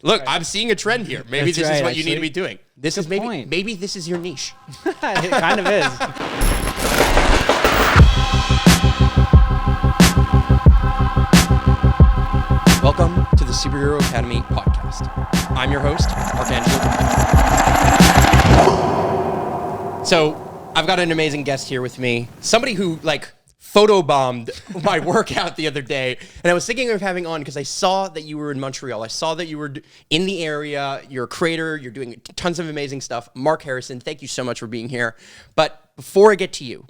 Look, I'm seeing a trend here. Maybe this is what you need to be doing. This is maybe this is your niche. It kind of is. Welcome to the Superhero Academy podcast. I'm your host, Marc Angelo. So I've got an amazing guest here with me. Somebody who photobombed my workout the other day. And I was thinking of having on because I saw that you were in Montreal. I saw that you were in the area. You're a creator. You're doing tons of amazing stuff. Mark Harrison, thank you so much for being here. But before I get to you,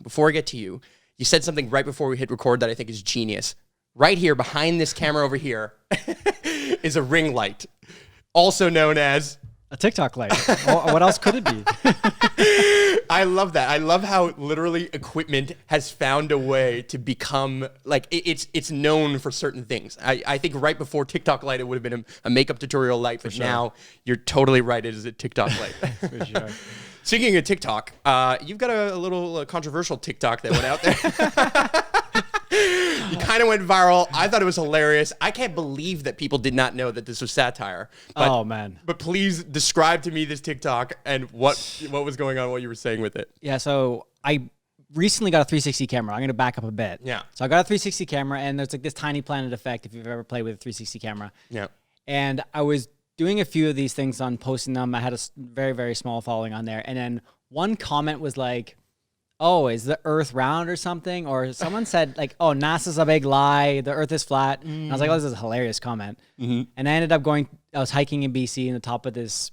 you said something right before we hit record that I think is genius. Right here, behind this camera over here, is a ring light, also known as a TikTok light. What else could it be? I love that. I love how literally equipment has found a way to become it's known for certain things. I think right before TikTok light, it would have been a makeup tutorial light, but now you're totally right. It is a TikTok light. For sure. Speaking of TikTok, you've got a little controversial TikTok that went out there. You kind of went viral. I thought it was hilarious. I can't believe that people did not know that this was satire. But, oh, man. But please describe to me this TikTok and what was going on, what you were saying with it. Yeah, so I recently got a 360 camera. I'm going to back up a bit. Yeah. So I got a 360 camera, and there's this tiny planet effect if you've ever played with a 360 camera. Yeah. And I was doing a few of these things on posting them. I had a very, very small following on there. And then one comment was like, oh, is the Earth round or something? Or someone said oh, NASA's a big lie. The Earth is flat. And I was like, oh, this is a hilarious comment. Mm-hmm. And I ended up I was hiking in BC in the top of this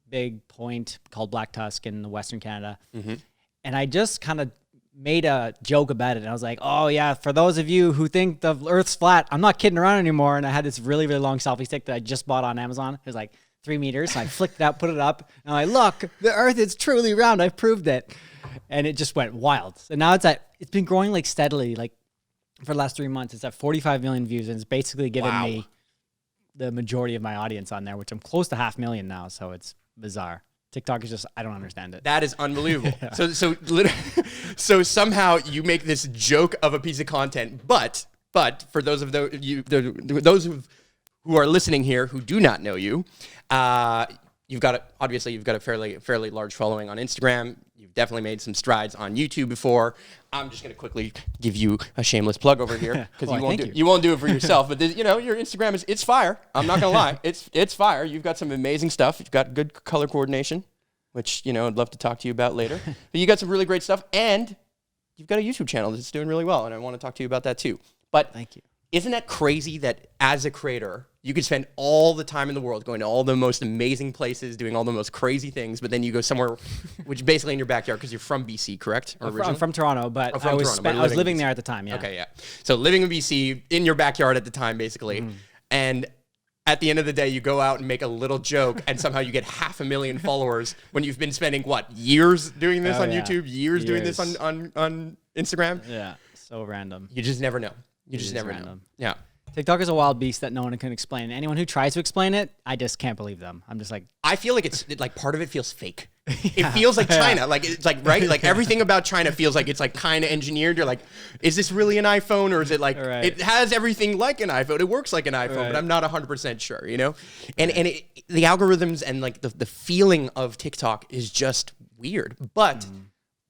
big point called Black Tusk in Western Canada. Mm-hmm. And I just kind of made a joke about it. And I was like, oh yeah, for those of you who think the Earth's flat, I'm not kidding around anymore. And I had this really, really long selfie stick that I just bought on Amazon. It was like 3 meters. So I flicked it out, put it up. And I'm like, look, the Earth is truly round. I've proved it. And it just went wild. And now it's been growing steadily, for the last 3 months. It's at 45 million views, and it's basically given me the majority of my audience on there, which I'm close to 500,000 now. So it's bizarre. TikTok is just, I don't understand it. That is unbelievable. Yeah. So somehow you make this joke of a piece of content, but for those of those who are listening here who do not know you, you've got a fairly large following on Instagram. You've definitely made some strides on YouTube before. I'm just going to quickly give you a shameless plug over here because you won't do it for yourself. But your Instagram it's fire. I'm not going to lie. It's fire. You've got some amazing stuff. You've got good color coordination, which I'd love to talk to you about later. But you got some really great stuff, and you've got a YouTube channel that's doing really well, and I want to talk to you about that too. But thank you. Isn't that crazy that as a creator, you could spend all the time in the world going to all the most amazing places, doing all the most crazy things, but then you go somewhere, which basically in your backyard, because you're from BC, correct? I'm from Toronto, but I was living there at the time, yeah. Okay, yeah. So living in BC, in your backyard at the time, basically, and at the end of the day, you go out and make a little joke, and somehow you get 500,000 followers when you've been spending, years doing this on YouTube, years doing this on Instagram? Yeah, so random. You just never know. You just never know. Yeah. TikTok is a wild beast that no one can explain. Anyone who tries to explain it, I just can't believe them. I'm just like... I feel like it's part of it feels fake. It feels like China. Right? Everything about China feels like it's kind of engineered. You're like, is this really an iPhone? Or is it it has everything like an iPhone. It works like an iPhone, but I'm not 100% sure, And the algorithms and the feeling of TikTok is just weird. But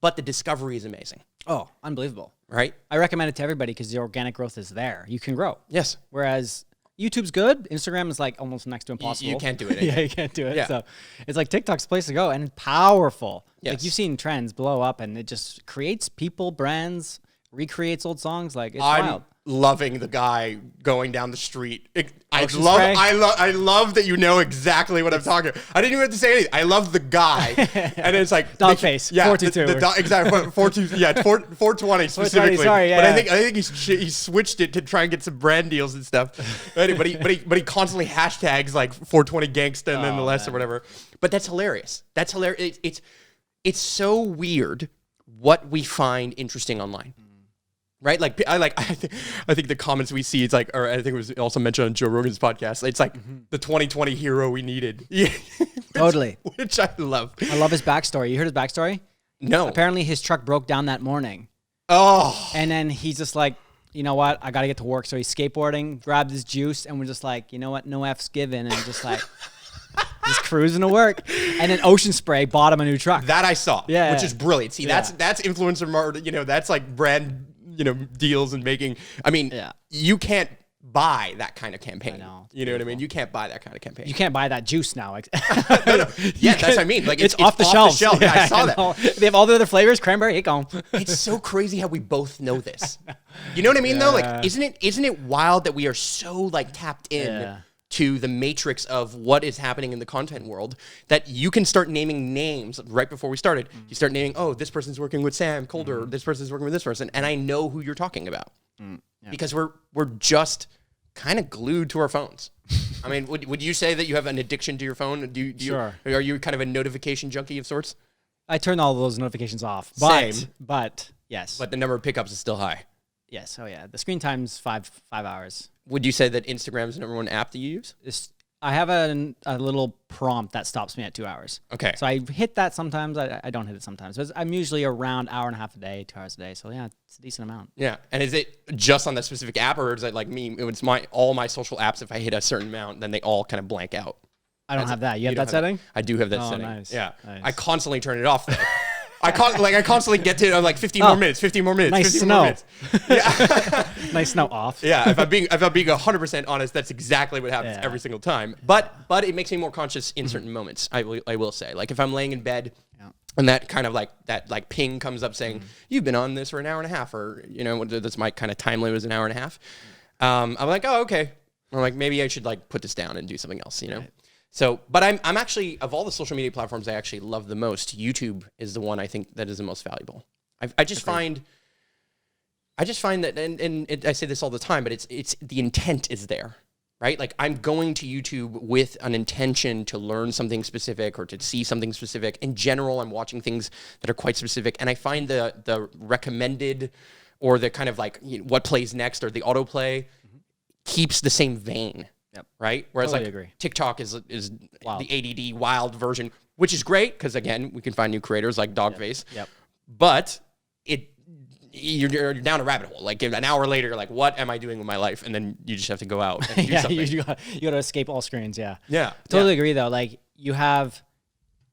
the discovery is amazing. Oh, unbelievable. Right? I recommend it to everybody because the organic growth is there. You can grow. Yes. Whereas YouTube's good. Instagram is almost next to impossible. You can't do it. Yeah, you can't do it. Yeah. So it's TikTok's the place to go, and powerful. Yes. You've seen trends blow up, and it just creates people, brands, recreates old songs. It's wild. Loving the guy going down the street. I love that you know exactly what I'm talking about. I didn't even have to say anything. I love the guy. And it's dog face, yeah, 422. Exactly, 422, yeah, 420 specifically. Sorry, yeah. But I think he switched it to try and get some brand deals and stuff. But he constantly hashtags 420 gangsta and then the less or whatever. But that's hilarious. That's hilarious. It's so weird what we find interesting online. Right? I think the comments we see, it's or I think it was also mentioned on Joe Rogan's podcast. It's the 2020 hero we needed. Yeah. Totally. Which I love. I love his backstory. You heard his backstory? No. Apparently his truck broke down that morning. Oh. And then he's just you know what? I got to get to work. So he's skateboarding, grabbed his juice, and we're just you know what? No F's given. And just just cruising to work. And then Ocean Spray bought him a new truck. That I saw, Yeah. which is brilliant. See, that's influencer marketing. You know, that's like brand, deals and making. I mean, you can't buy that kind of campaign. You know what I mean? You can't buy that kind of campaign. You can't buy that juice now. No. Yeah, that's what I mean. Like it's off the shelf. Yeah, I saw that. They have all the other flavors. Cranberry, it gone. It's so crazy how we both know this. You know what I mean? Though, like, isn't it wild that we are so like tapped in to the matrix of what is happening in the content world that you can start naming names right before we started. You start naming, oh, this person's working with Sam Calder. This person's working with this person, and I know who you're talking about because we're just kind of glued to our phones. I mean, would you say that you have an addiction to your phone? Sure. Are you kind of a notification junkie of sorts? I turn all those notifications off. Same. But yes. But the number of pickups is still high. Yes. Oh yeah. The screen time's 5 hours. Would you say that Instagram's the number one app that you use? I have a little prompt that stops me at 2 hours. Okay. So I hit that sometimes. I don't hit it sometimes. But I'm usually around hour and a half a day, 2 hours a day. So yeah, it's a decent amount. Yeah. And is it just on that specific app, or is it like me? It's all my social apps. If I hit a certain amount, then they all kind of blank out. I don't have that. You have that setting? I do have that setting. Nice. Yeah. Nice. I constantly turn it off though. I constantly get to like 15 more minutes, 15 more minutes, Nice 15 snow. more minutes. Yeah. Nice snow off. Yeah, if I'm being 100% honest, that's exactly what happens every single time. But it makes me more conscious in certain moments. I will say, like if I'm laying in bed and that kind of like ping comes up saying you've been on this for an hour and a half, or that's my kind of time limit is an hour and a half. I'm like, oh okay. I'm like, maybe I should like put this down and do something else, Right. So, but I'm actually, of all the social media platforms I actually love the most, YouTube is the one I think that is the most valuable. I just find that, and I say this all the time, but it's the intent is there, right? Like I'm going to YouTube with an intention to learn something specific or to see something specific. In general, I'm watching things that are quite specific, and I find the recommended or the kind of like what plays next or the autoplay keeps the same vein. Yep. Right. Whereas Totally like agree. TikTok is Wild. the ADD wild version, which is great because again we can find new creators like Dogface. Yep. But you're down a rabbit hole. Like an hour later, you're like, what am I doing with my life? And then you just have to go out and do something. you got to escape all screens. Yeah. Yeah. Totally agree though. Like you have,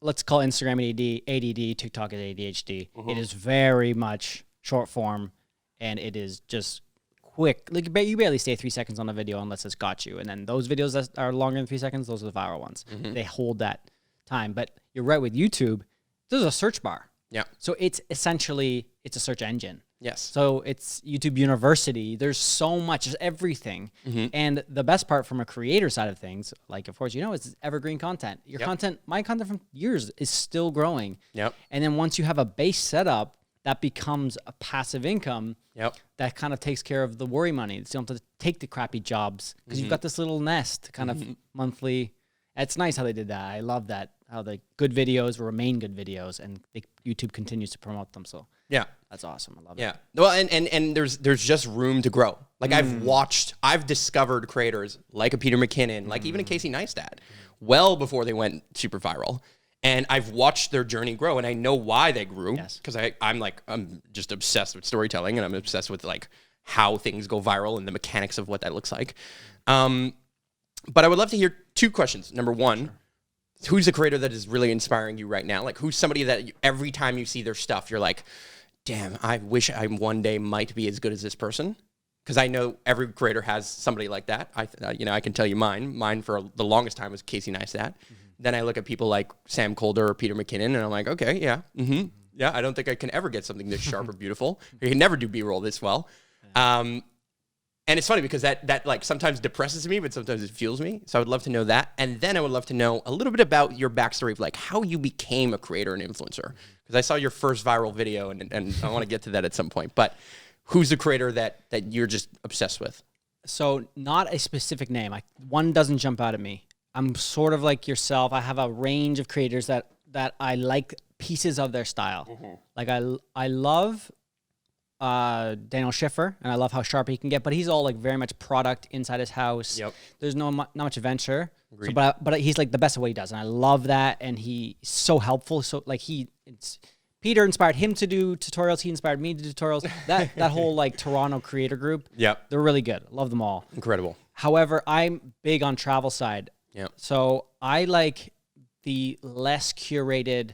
let's call Instagram ADD, TikTok is ADHD. It is very much short form, and it is just quick. Like you barely stay 3 seconds on a video unless it's got you. And then those videos that are longer than 3 seconds, those are the viral ones. They hold that time. But you're right with YouTube, there's a search bar. Yeah. So it's essentially, it's a search engine. Yes. So it's YouTube University. There's so much, there's everything. And the best part from a creator side of things, like of course, is evergreen content. Your content, my content from years is still growing. Yep. And then once you have a base setup, that becomes a passive income. Yep. That kind of takes care of the worry money. You don't have to take the crappy jobs because you've got this little nest kind of monthly. It's nice how they did that. I love that, how the good videos remain good videos and YouTube continues to promote them. So yeah, that's awesome. I love it. Yeah. Well, and there's just room to grow. Like I've discovered creators like a Peter McKinnon, like even a Casey Neistat, well before they went super viral. And I've watched their journey grow, and I know why they grew. Because I'm just obsessed with storytelling, and I'm obsessed with like how things go viral and the mechanics of what that looks like. But I would love to hear two questions. Number one, who's the creator that is really inspiring you right now? Like who's somebody that every time you see their stuff, you're like, damn, I wish I one day might be as good as this person. Because I know every creator has somebody like that. I can tell you mine. Mine for the longest time was Casey Neistat. Then I look at people like Sam Calder or Peter McKinnon, and I'm like, okay, yeah, yeah. I don't think I can ever get something this sharp or beautiful. I can never do B-roll this well. And it's funny because that like sometimes depresses me, but sometimes it fuels me. So I would love to know that. And then I would love to know a little bit about your backstory of like how you became a creator and influencer. Because I saw your first viral video, and I want to get to that at some point. But who's the creator that you're just obsessed with? So not a specific name. One doesn't jump out at me. I'm sort of like yourself. I have a range of creators that I like pieces of their style. Like I love Daniel Schiffer, and I love how sharp he can get, but he's all like very much product inside his house. Yep. There's not much adventure. So, but he's like the best at what he does, and I love that, and he's so helpful. So like Peter inspired him to do tutorials. He inspired me to do tutorials. That whole like Toronto creator group. Yep. They're really good. Love them all. Incredible. However, I'm big on travel side. Yeah. So I like the less curated,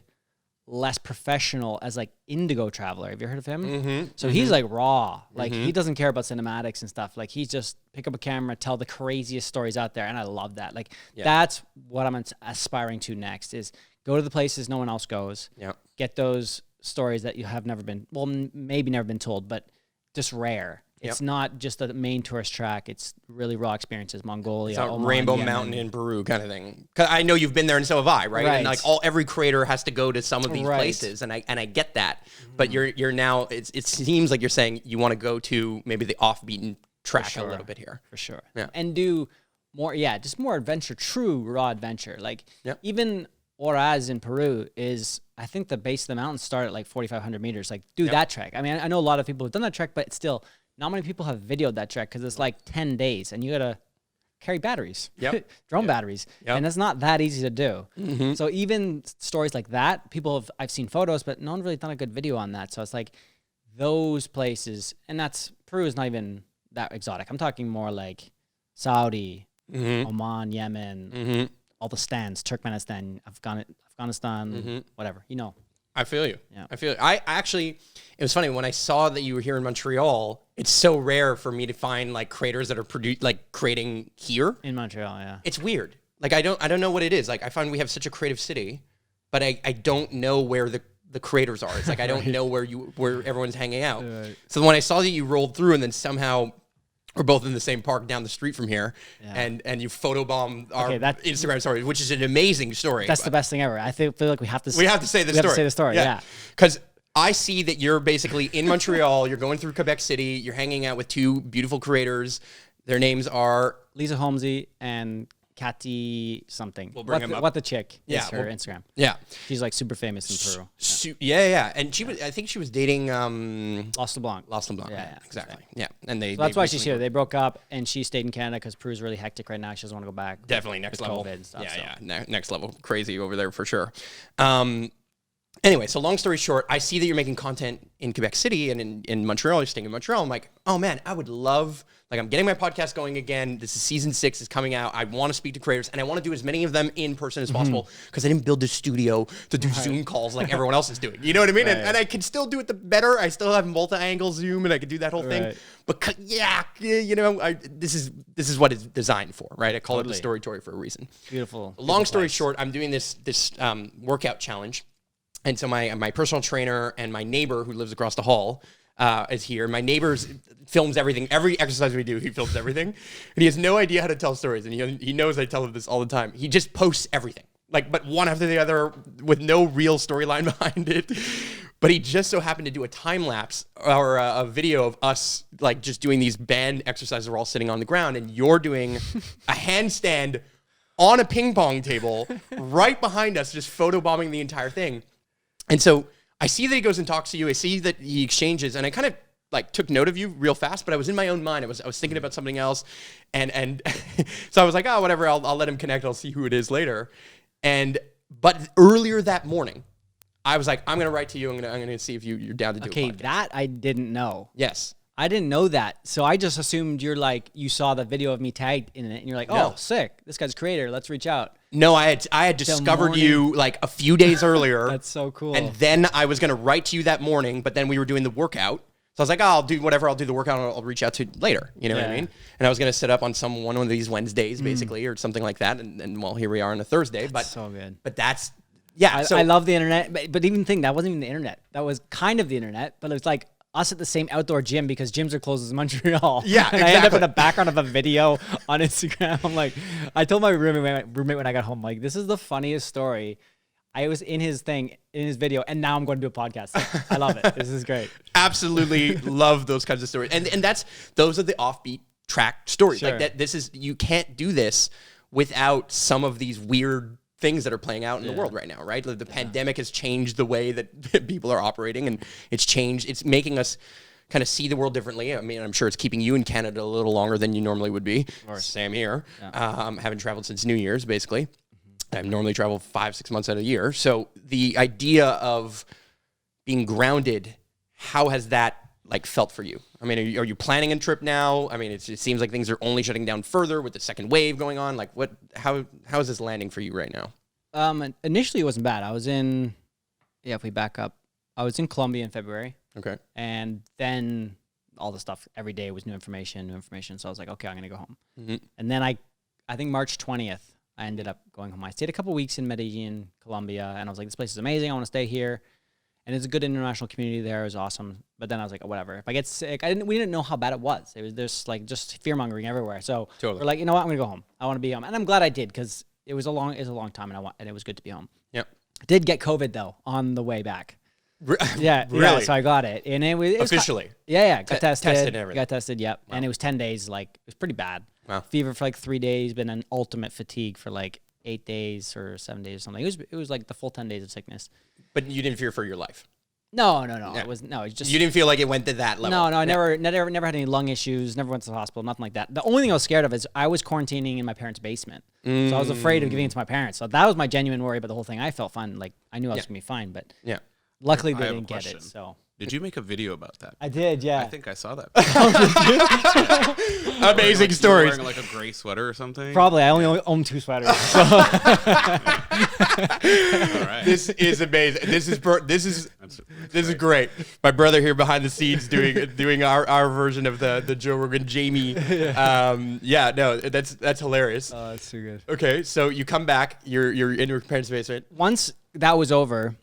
less professional as like Indigo Traveler. Have you heard of him? Mm-hmm. So he's like raw. Like he doesn't care about cinematics and stuff. Like he's just pick up a camera, tell the craziest stories out there. And I love that. Like that's what I'm aspiring to next is go to the places no one else goes. Yeah. Get those stories that you have never been, well, maybe never been told, but just rare. It's not just the main tourist track. It's really raw experiences. Mongolia, it's not Oman, Rainbow Yemen. Mountain in Peru kind of thing. 'Cause I know you've been there and so have I, right? And like every creator has to go to some of these places, and I get that. But you're now it seems like you're saying you want to go to maybe the off-beaten track a little bit here. For sure. Yeah. And do more, just more adventure, true raw adventure. Like even Oraz in Peru is, I think the base of the mountain start at like 4,500 meters. Like do that trek. I mean, I know a lot of people have done that trek, but still, not many people have videoed that trek because it's like 10 days and you got to carry batteries, drone batteries. And it's not that easy to do. So even stories like that, I've seen photos, but no one really done a good video on that. So it's like those places, and Peru is not even that exotic. I'm talking more like Saudi, Oman, Yemen, all the stands, Turkmenistan, Afghanistan, whatever, I feel you. Yeah. I feel you. I actually, it was funny when I saw that you were here in Montreal. It's so rare for me to find like creators that are creating here in Montreal. Yeah, it's weird. Like I don't know what it is. Like I find we have such a creative city, but I don't know where the creators are. It's like I don't know where everyone's hanging out. Right. So when I saw that you rolled through and then somehow we're both in the same park down the street from here, and you photobombed our Instagram story, which is an amazing story. That's the best thing ever. I feel like we have to say the story. Have to say the story, yeah. Because I see that you're basically in Montreal, you're going through Quebec City, you're hanging out with two beautiful creators. Their names are Lisa Holmesy and Cathy something. We'll bring them up. What the chick is her Instagram. Yeah. She's like super famous in Peru. Yeah. And I think she was dating Lost LeBlanc. Yeah, exactly. Yeah. And that's why she's here. They broke up and she stayed in Canada because Peru's really hectic right now. She doesn't want to go back. Definitely next level. COVID and stuff, Next level. Crazy over there for sure. Anyway, so long story short, I see that you're making content in Quebec City and in Montreal. You're staying in Montreal. I'm like, oh man, I would love, I'm getting my podcast going again. This is season 6 is coming out. I want to speak to creators and I want to do as many of them in person as possible because I didn't build a studio to do Zoom calls like everyone else is doing. You know what I mean? And I can still do it the better. I still have multi-angle Zoom and I can do that whole thing. But this is what it's designed for, right? I call it the story for a reason. Beautiful. Long story short, I'm doing this workout challenge. And so my personal trainer and my neighbor who lives across the hall is here. My neighbor films everything. Every exercise we do, he films everything. And he has no idea how to tell stories. And he knows I tell him this all the time. He just posts everything. But one after the other with no real storyline behind it. But he just so happened to do a time lapse or a video of us just doing these band exercises. We're all sitting on the ground and you're doing a handstand on a ping pong table right behind us, just photobombing the entire thing. And so I see that he goes and talks to you. I see that he exchanges, and I kind of took note of you real fast. But I was in my own mind. I was thinking about something else, and so I was like, oh, whatever. I'll let him connect. I'll see who it is later. But earlier that morning, I was like, I'm gonna write to you. I'm gonna see if you're down to do. Okay, a podcast. that I didn't know. Yes. I didn't know that. So I just assumed you saw the video of me tagged in it and you're like, oh, sick. This guy's a creator. Let's reach out. No, I had discovered you a few days earlier. That's so cool. And then I was going to write to you that morning, but then we were doing the workout. So I was like, oh, I'll do whatever. I'll do the workout and I'll reach out to you later. You know what I mean? And I was going to set up on one of these Wednesdays basically or something like that. And well, here we are on a Thursday. That's so good. But that's, I love the internet. But even think that wasn't even the internet. That was kind of the internet, but it was like us at the same outdoor gym because gyms are closed in Montreal. Yeah, and I end up in the background of a video on Instagram. I'm like, I told my roommate when I got home, like, this is the funniest story. I was in his video, and now I'm going to do a podcast. I love it. This is great. Absolutely love those kinds of stories. And those are the offbeat track stories. Sure. You can't do this without some of these weird things that are playing out in the world right now, right? The pandemic has changed the way that people are operating, and it's making us kind of see the world differently. I mean, I'm sure it's keeping you in Canada a little longer than you normally would be. Same here. Yeah. Haven't traveled since New Year's, basically. I normally travel 5-6 months out of the year. So the idea of being grounded, how has that felt for you? I mean, are you planning a trip now? I mean, it seems like things are only shutting down further with the second wave going on. How is this landing for you right now? Initially it wasn't bad. I was in, if we back up, I was in Colombia in February. Okay. And then all the stuff every day was new information. So I was like, okay, I'm going to go home. And then I think March 20th, I ended up going home. I stayed a couple weeks in Medellin, Colombia, and I was like, this place is amazing. I want to stay here. And it's a good international community there. It was awesome. But then I was like, oh, whatever. If I get sick, we didn't know how bad it was. It was there's like just fear mongering everywhere. So we're like, you know what? I'm going to go home. I want to be home. And I'm glad I did because it was a long time and it was good to be home. Yep. I did get COVID though on the way back. Yeah, really? Yeah, so I got it. And it was officially. Got tested. Tested and everything. Got tested, yep. Wow. And it was 10 days, like, it was pretty bad. Wow. Fever for like 3 days, but then ultimate fatigue for like 8 days or 7 days or something. It was like the full 10 days of sickness. But you didn't fear for your life? No. Yeah. It's just... You didn't feel like it went to that level? No, I never had any lung issues, never went to the hospital, nothing like that. The only thing I was scared of is I was quarantining in my parents' basement. So I was afraid of giving it to my parents. So that was my genuine worry about the whole thing. I felt fine. Like, I knew I was going to be fine, but... Yeah. Luckily, they didn't get it. So did you make a video about that? I did, yeah. I think I saw that. Amazing stories. Wearing like a gray sweater or something. Probably. I only own 2 sweaters. So. All right. This is amazing. This is great. My brother here behind the scenes doing our version of the Joe Rogan Jamie. That's hilarious. Oh, that's so good. Okay, so you come back. You're in your parents' basement. Once that was over.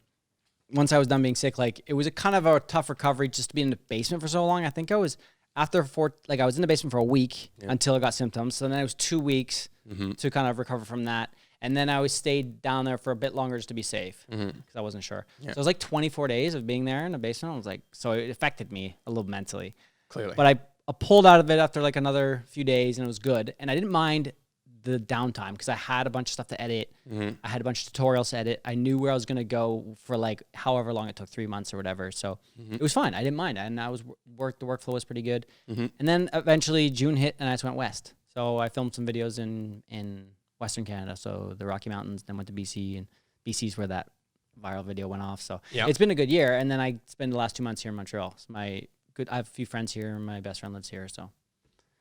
Once I was done being sick, like it was a kind of a tough recovery just to be in the basement for so long. I think I was I was in the basement for a week until I got symptoms. So then it was 2 weeks to kind of recover from that. And then I stayed down there for a bit longer just to be safe because I wasn't sure. Yeah. So it was like 24 days of being there in the basement. I was like, so it affected me a little mentally. Clearly. But I pulled out of it after like another few days and it was good. And I didn't mind the downtime because I had a bunch of stuff to edit. I had a bunch of tutorials to edit. I knew where I was going to go for like however long it took, 3 months or whatever. So it was fine. I didn't mind. And the workflow was pretty good. And then eventually June hit and I just went west. So I filmed some videos in Western Canada. So the Rocky Mountains, then went to BC, and BC's where that viral video went off. So it's been a good year. And then I spent the last 2 months here in Montreal. So I have a few friends here. My best friend lives here. So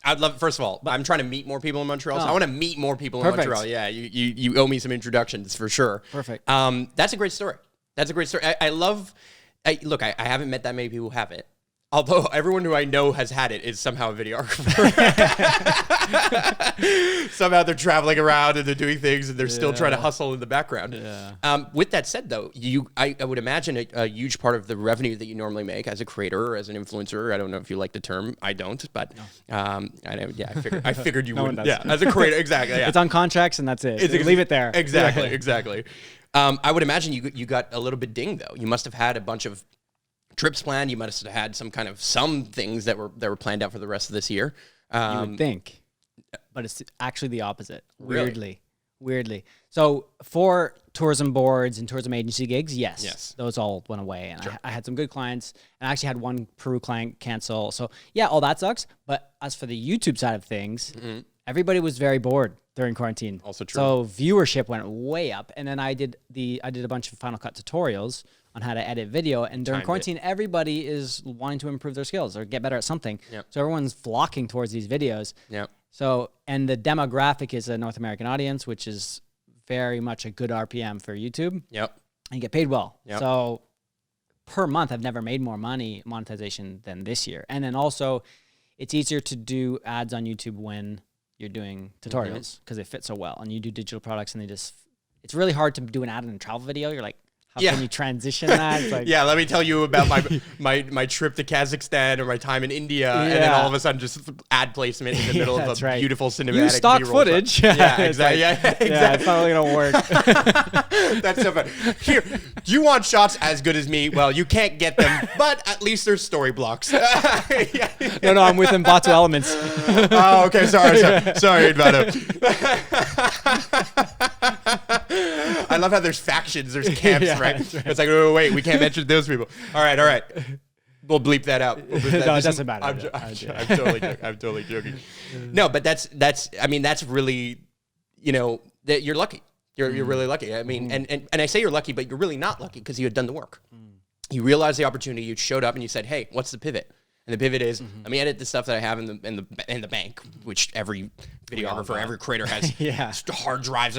I'd love, first of all, I'm trying to meet more people in Montreal. So I want to meet more people in Montreal. Yeah, you owe me some introductions for sure. Perfect. That's a great story. Look, I haven't met that many people who have it. Although everyone who I know has had it is somehow a videographer. Somehow they're traveling around and they're doing things and they're still trying to hustle in the background. Yeah. With that said, though, I would imagine a huge part of the revenue that you normally make as a creator or as an influencer, I don't know if you like the term, I don't, but I figured you wouldn't. Yeah, as a creator, exactly. Yeah. It's on contracts and that's it. Leave it there. Exactly. I would imagine you got a little bit dinged, though. You must have had a bunch of trips planned. You must have had some things that were planned out for the rest of this year. You would think, but it's actually the opposite. Weirdly. So for tourism boards and tourism agency gigs, yes, those all went away, and I had some good clients, and I actually had one Peru client cancel. So yeah, all that sucks. But as for the YouTube side of things, everybody was very bored during quarantine. Also true. So viewership went way up, and then I did a bunch of Final Cut tutorials on how to edit video, and during quarantine, everybody is wanting to improve their skills or get better at something. Yep. So everyone's flocking towards these videos. Yep. So, and the demographic is a North American audience, which is very much a good RPM for YouTube. Yep. And you get paid well. Yep. So per month, I've never made more money monetization than this year. And then also, it's easier to do ads on YouTube when you're doing tutorials because they fit so well. And you do digital products and it's really hard to do an ad in a travel video. You're like, how can you transition that? It's like, let me tell you about my trip to Kazakhstan or my time in India, and then all of a sudden just ad placement in the middle of a beautiful cinematic. Use stock footage. Yeah, exactly. Yeah, it's probably gonna work. That's so funny. Here, do you want shots as good as me? Well, you can't get them, but at least there's story blocks. No, I'm within Batu Elements. Oh, okay. Sorry, Edvado. I love how there's factions, there's camps, right? Right? It's like, oh, wait, we can't mention those people. All right. We'll bleep that out. No, it doesn't matter. I'm totally joking. No, but that's really, that you're lucky. You're really lucky. I mean, and I say you're lucky, but you're really not lucky because you had done the work. You realized the opportunity, you showed up and you said, hey, what's the pivot? And the pivot is, let me edit the stuff that I have in the bank, which every videographer, every creator has hard drives,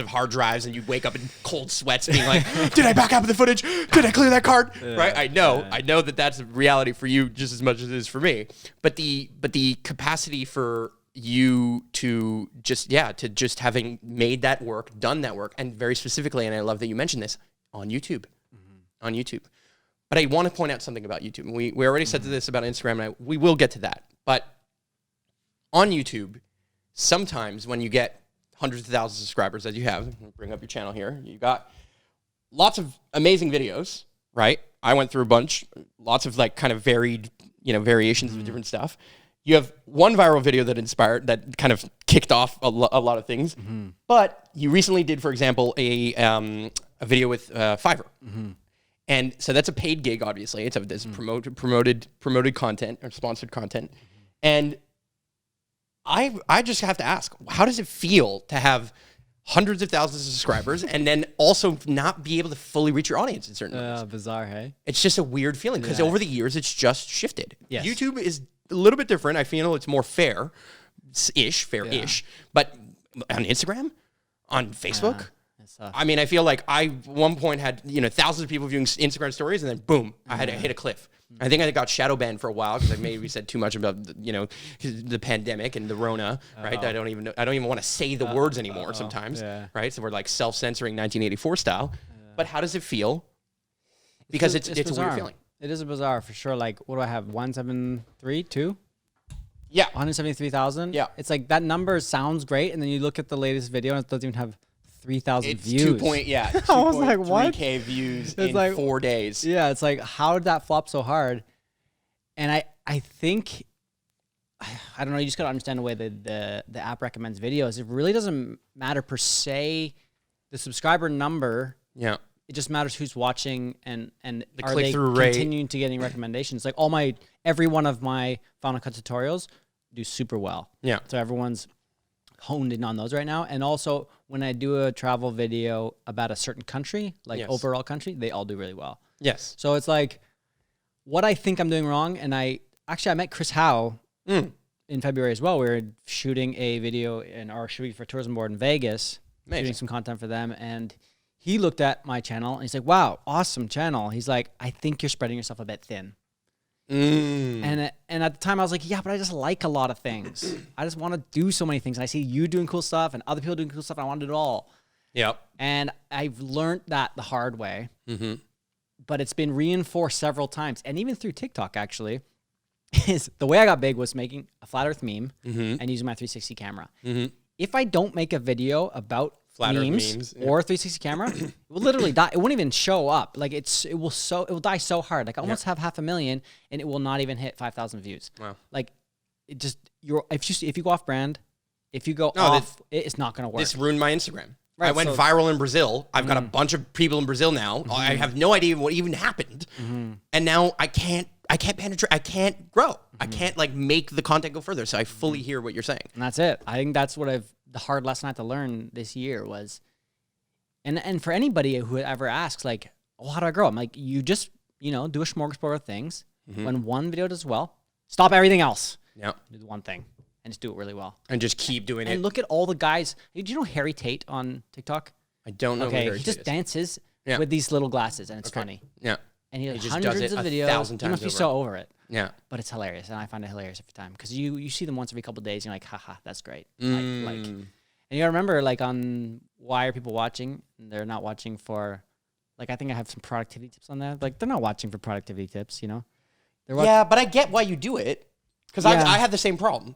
and you wake up in cold sweats being like, did I back up the footage? Did I clear that card? Right? I know that that's a reality for you just as much as it is for me. But the capacity for you to just having made that work, done that work, and very specifically, and I love that you mentioned this, on YouTube. On YouTube. But I want to point out something about YouTube. We already said this about Instagram, and we will get to that. But on YouTube, sometimes when you get hundreds of thousands of subscribers, as you have, bring up your channel here, you got lots of amazing videos, right? I went through a bunch, lots of like kind of varied, variations of different stuff. You have one viral video that kind of kicked off a lot of things. But you recently did, for example, a video with Fiverr. And so that's a paid gig, obviously. It's this promoted content or sponsored content. And I just have to ask, how does it feel to have hundreds of thousands of subscribers and then also not be able to fully reach your audience in certain ways? Bizarre, hey? It's just a weird feeling because over the years, it's just shifted. Yes. YouTube is a little bit different. I feel it's more fair-ish. But on Instagram, on Facebook... I mean, I feel like I at one point had, thousands of people viewing Instagram stories, and then boom, I had to hit a cliff. I think I got shadow banned for a while because I maybe said too much about, the pandemic and the Rona, right? I don't even want to say the words anymore sometimes, right? So we're like self-censoring 1984 style. But how does it feel? Because it's a weird feeling. It is a bizarre for sure. Like, what do I have? 173,2? Yeah. 173,000? Yeah. It's like that number sounds great, and then you look at the latest video and it doesn't even have 3,000 views. I was like, what? 2.3K views in like 4 days. Yeah, it's like, how did that flop so hard? And I think, I don't know, you just got to understand the way the app recommends videos. It really doesn't matter per se the subscriber number. Yeah. It just matters who's watching and The are they click-through rate. continuing to getting recommendations. Like every one of my Final Cut tutorials do super well. Yeah. So everyone's honed in on those right now. And also when I do a travel video about a certain country, like overall country, they all do really well. Yes. So it's like what I think I'm doing wrong. And I met Chris Howe in February as well. We were shooting a video in our shooting for Tourism Board in Vegas, shooting some content for them. And he looked at my channel and he's like, wow, awesome channel. He's like, I think you're spreading yourself a bit thin. And at the time I was like, yeah, but I just like a lot of things. I just want to do so many things. And I see you doing cool stuff and other people doing cool stuff. And I want to do it all. Yep. And I've learned that the hard way, but it's been reinforced several times. And even through TikTok, actually, is the way I got big was making a flat earth meme and using my 360 camera. If I don't make a video about flat memes or 360 camera, it will literally die. It won't even show up. Like it will die so hard. Like I almost have 500,000 and it will not even hit 5,000 views. Wow. Like it just if you go off brand, if you go off, it's not going to work. This ruined my Instagram. Right, I went viral in Brazil. I've got a bunch of people in Brazil now. I have no idea what even happened. And now I can't penetrate. I can't grow. I can't like make the content go further. So I fully hear what you're saying. And that's it. I think that's what the hard lesson I had to learn this year was, and for anybody who ever asks, like, oh, how do I grow? I'm like, you just, do a smorgasbord of things. When one video does well, stop everything else. Yeah. Do the one thing and just do it really well. And just keep doing it. And look at all the guys. Do you know Harry Tate on TikTok? I don't know. Okay, he just dances with these little glasses and it's funny. Yeah. And he has just hundreds does it of 1,000 videos. times He must be over. so over it. Yeah. But it's hilarious, and I find it hilarious every time because you see them once every couple of days, and you're like, haha, that's great. And you gotta remember, like, on why are people watching? They're not watching for, like, I think I have some productivity tips on that. Like, they're not watching for productivity tips, They're yeah, but I get why you do it because I have the same problem,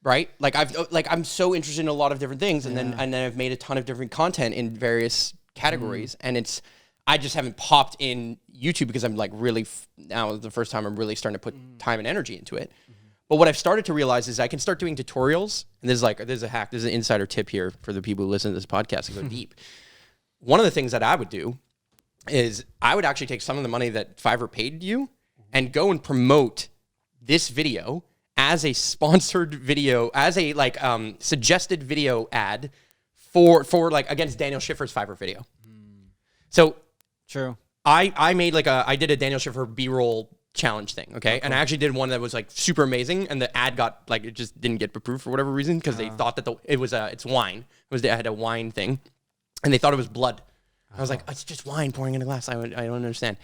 right? Like I'm so interested in a lot of different things, and then I've made a ton of different content in various categories, and I just haven't popped in YouTube because I'm like really now the first time I'm really starting to put time and energy into it. But what I've started to realize is I can start doing tutorials, and there's a hack, there's an insider tip here for the people who listen to this podcast and go deep. One of the things that I would do is I would actually take some of the money that Fiverr paid you and go and promote this video as a sponsored video, as a like suggested video ad for like against Daniel Schiffer's Fiverr video. So true. I made I did a Daniel Schiffer B-roll challenge thing. Okay. And I actually did one that was like super amazing. And the ad got like, it just didn't get approved for whatever reason. Cause they thought that it's wine. I had a wine thing and they thought it was blood. I was like, it's just wine pouring in a glass. I don't understand.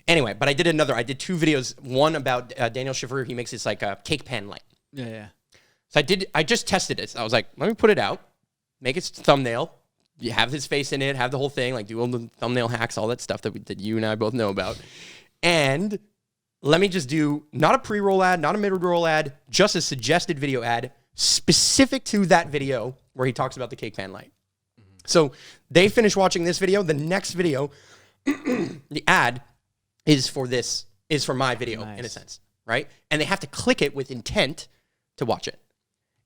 Anyway, but I did 2 videos. One about Daniel Schiffer. He makes this like a cake pan light. Yeah. So I just tested it. So I was like, let me put it out, make it thumbnail. You have his face in it, have the whole thing, like do all the thumbnail hacks, all that stuff that you and I both know about. And let me just do not a pre-roll ad, not a mid-roll ad, just a suggested video ad specific to that video where he talks about the cake pan light. So they finish watching this video. The next video, the ad is for my video in a sense, right? And they have to click it with intent to watch it.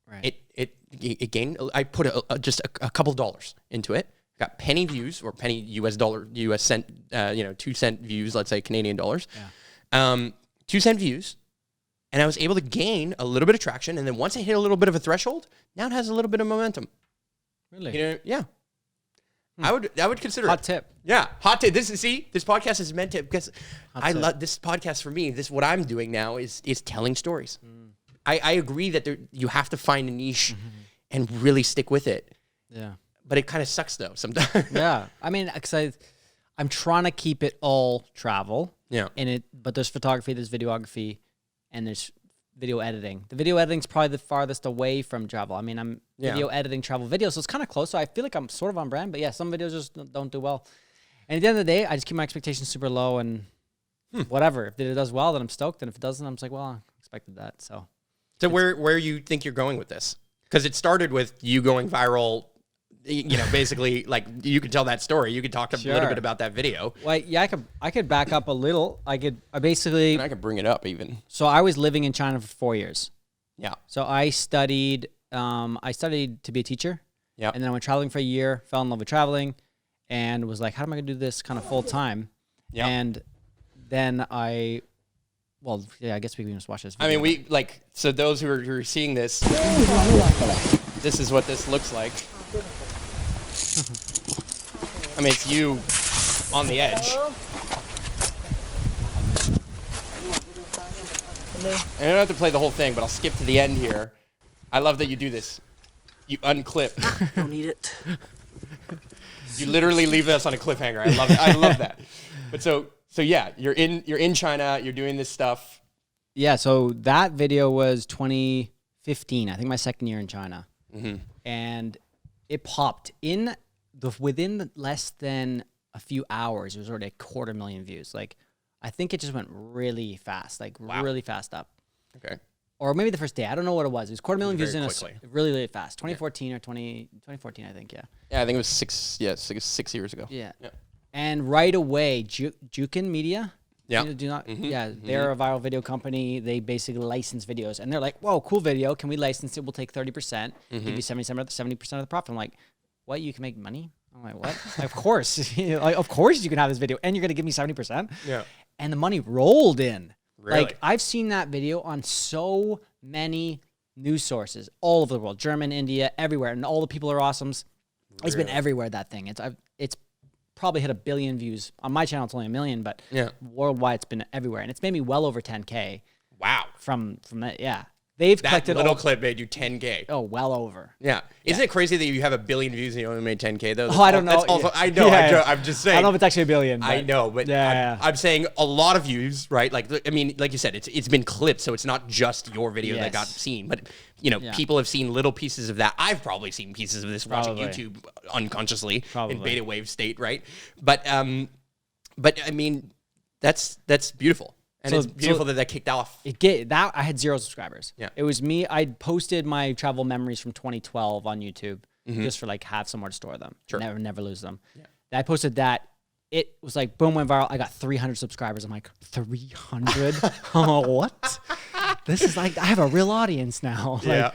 Right. It gained. I put just a couple dollars into it. Got penny views or penny US cent, 2 cent views. Let's say Canadian dollars. Yeah. 2 cent views, and I was able to gain a little bit of traction. And then once it hit a little bit of a threshold, now it has a little bit of momentum. Really? Yeah. I would consider hot it. tip. Yeah, hot tip. This podcast is meant to because I love this podcast for me. What I'm doing now is telling stories. I agree that you have to find a niche and really stick with it. Yeah. But it kind of sucks though sometimes. Yeah. I mean, because I'm trying to keep it all travel. Yeah. But there's photography, there's videography, and there's video editing. The video editing is probably the farthest away from travel. I mean, I'm video editing travel videos, so it's kind of close. So I feel like I'm sort of on brand, but yeah, some videos just don't do well. And at the end of the day, I just keep my expectations super low and whatever. If it does well, then I'm stoked. And if it doesn't, I'm just like, well, I expected that. So where you think you're going with this? Because it started with you going viral, basically like you could tell that story. You could talk a little bit about that video. Well, yeah, I could back up a little. I could bring it up even. So I was living in China for 4 years. Yeah. So I studied to be a teacher. Yeah. And then I went traveling for a year, fell in love with traveling, and was like, how am I going to do this kind of full time? Yeah. And then I guess we can just watch this video. I mean, so those who are seeing this, this is what this looks like. I mean, it's you on the edge. I don't have to play the whole thing, but I'll skip to the end here. I love that you do this. You unclip. Don't need it. You literally leave us on a cliffhanger. I love it. I love that. But so yeah, you're in China. You're doing this stuff. Yeah. So that video was 2015. I think my second year in China, and it popped within less than a few hours. It was already 250,000 views. Like, I think it just went really fast, really fast up. Okay. Or maybe the first day. I don't know what it was. It was 250,000 views quickly. Really, really fast. 2014 or 2014, I think. Yeah. Yeah, I think it was 6 years ago. Yeah. And right away, Jukin Media. Yeah. They're a viral video company. They basically license videos, and they're like, "Whoa, cool video! Can we license it? We'll take 30%, give you 70% of the profit." I'm like, "What? You can make money?" I'm like, "What? Of course, of course you can have this video, and you're gonna give me 70%." Yeah. And the money rolled in. Really? Like, I've seen that video on so many news sources all over the world, German, India, everywhere, and all the people are awesome. It's been everywhere. That thing. It's probably hit 1 billion views on my channel. It's only 1 million, but worldwide it's been everywhere, and it's made me well over 10K. Wow. From that, yeah. They've that collected little clip made you 10K. Oh, well over. Yeah. Isn't it crazy that you have 1 billion views and you only made 10K though? I don't know. That's also, I know. Yeah. I'm just saying. I don't know if it's actually 1 billion. I know, but I'm saying a lot of views, right? Like, I mean, like you said, it's been clipped, so it's not just your video that got seen, but people have seen little pieces of that. I've probably seen pieces of this watching YouTube unconsciously in beta wave state, right? But I mean, that's beautiful. And it's beautiful that kicked off. I had 0 subscribers. Yeah. It was me. I posted my travel memories from 2012 on YouTube just for have somewhere to store them. Sure. Never lose them. Yeah. I posted that. It was like, boom, went viral. I got 300 subscribers. I'm like, 300? Oh, what? This is like, I have a real audience now. Yeah.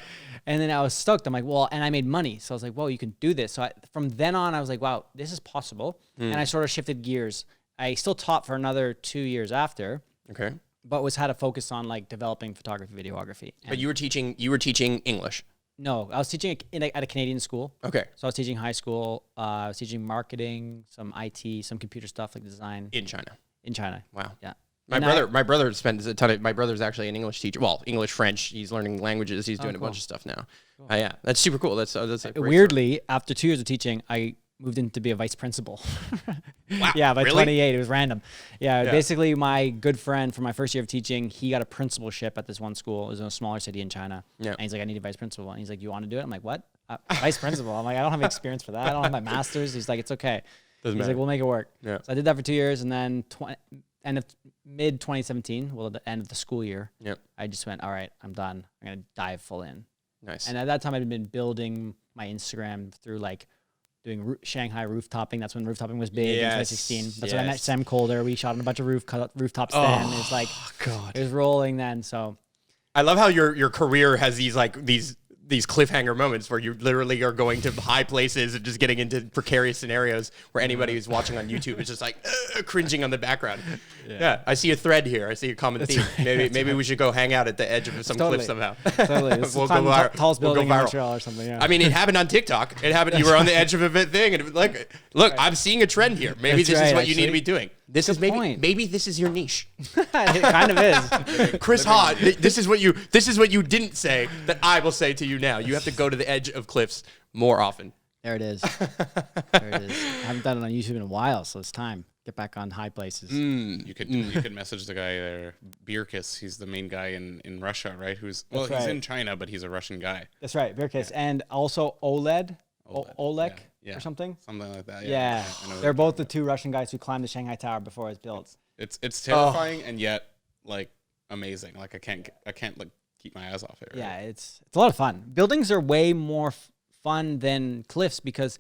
And then I was stoked. I'm like, well, and I made money. So I was like, well, you can do this. So from then on, I was like, wow, this is possible. And I sort of shifted gears. I still taught for another 2 years after. Okay. But had to focus on developing photography, videography. But you were teaching English. No, I was teaching at a Canadian school. Okay. So I was teaching high school. I was teaching marketing, some IT, some computer stuff like design. In China. In China. Wow. Yeah. My brother spends a ton of. My brother's actually an English teacher. Well, English, French. He's learning languages. He's doing a bunch of stuff now. Cool. Yeah, that's super cool. That's a great weirdly story. After 2 years of teaching, I moved in to be a vice principal. Wow. Yeah, by really? 28, it was random. Yeah, basically, my good friend from my first year of teaching, he got a principalship at this one school. It was in a smaller city in China. Yeah, and he's like, I need a vice principal, and he's like, you want to do it? I'm like, what? Vice principal? I'm like, I don't have experience for that. I don't have my master's. He's like, it's okay. He's like, we'll make it work. Yeah. So I did that for 2 years, and then mid 2017, at the end of the school year, I just went, all right, I'm done. I'm gonna dive full in. Nice. And at that time, I'd been building my Instagram through like doing Shanghai roofttopping. That's when roofttopping was big in 2016. That's when I met Sam Calder. We shot on a bunch of rooftops then. It's like, God, it was rolling then. So I love how your career has these cliffhanger moments where you literally are going to high places and just getting into precarious scenarios where anybody who's watching on YouTube is just like cringing on the background. Yeah, I see a thread here. I see a common theme. Maybe we should go hang out at the edge of some cliff somehow. Totally. We'll go viral. Tallest building in Montreal or something. Yeah. I mean, it happened on TikTok. It happened. You were on the edge of a thing, and it was like, look, I'm seeing a trend here. Maybe this is what you need to be doing. This is maybe this is your niche. It kind of is. Chris Haw, this is what you didn't say that I will say to you now. You have to go to the edge of cliffs more often. There it is. There it is. I haven't done it on YouTube in a while, so it's time. Get back on high places. You could message the guy there, Birkis. He's the main guy in Russia, right? He's in China, but he's a Russian guy. That's right, Birkis, and also Oleg or something like that. Yeah, they're both the 2 Russian guys who climbed the Shanghai Tower before it was built. It's terrifying and yet like amazing. Like I can't like keep my eyes off it. Right? Yeah, it's a lot of fun. Buildings are way more fun than cliffs because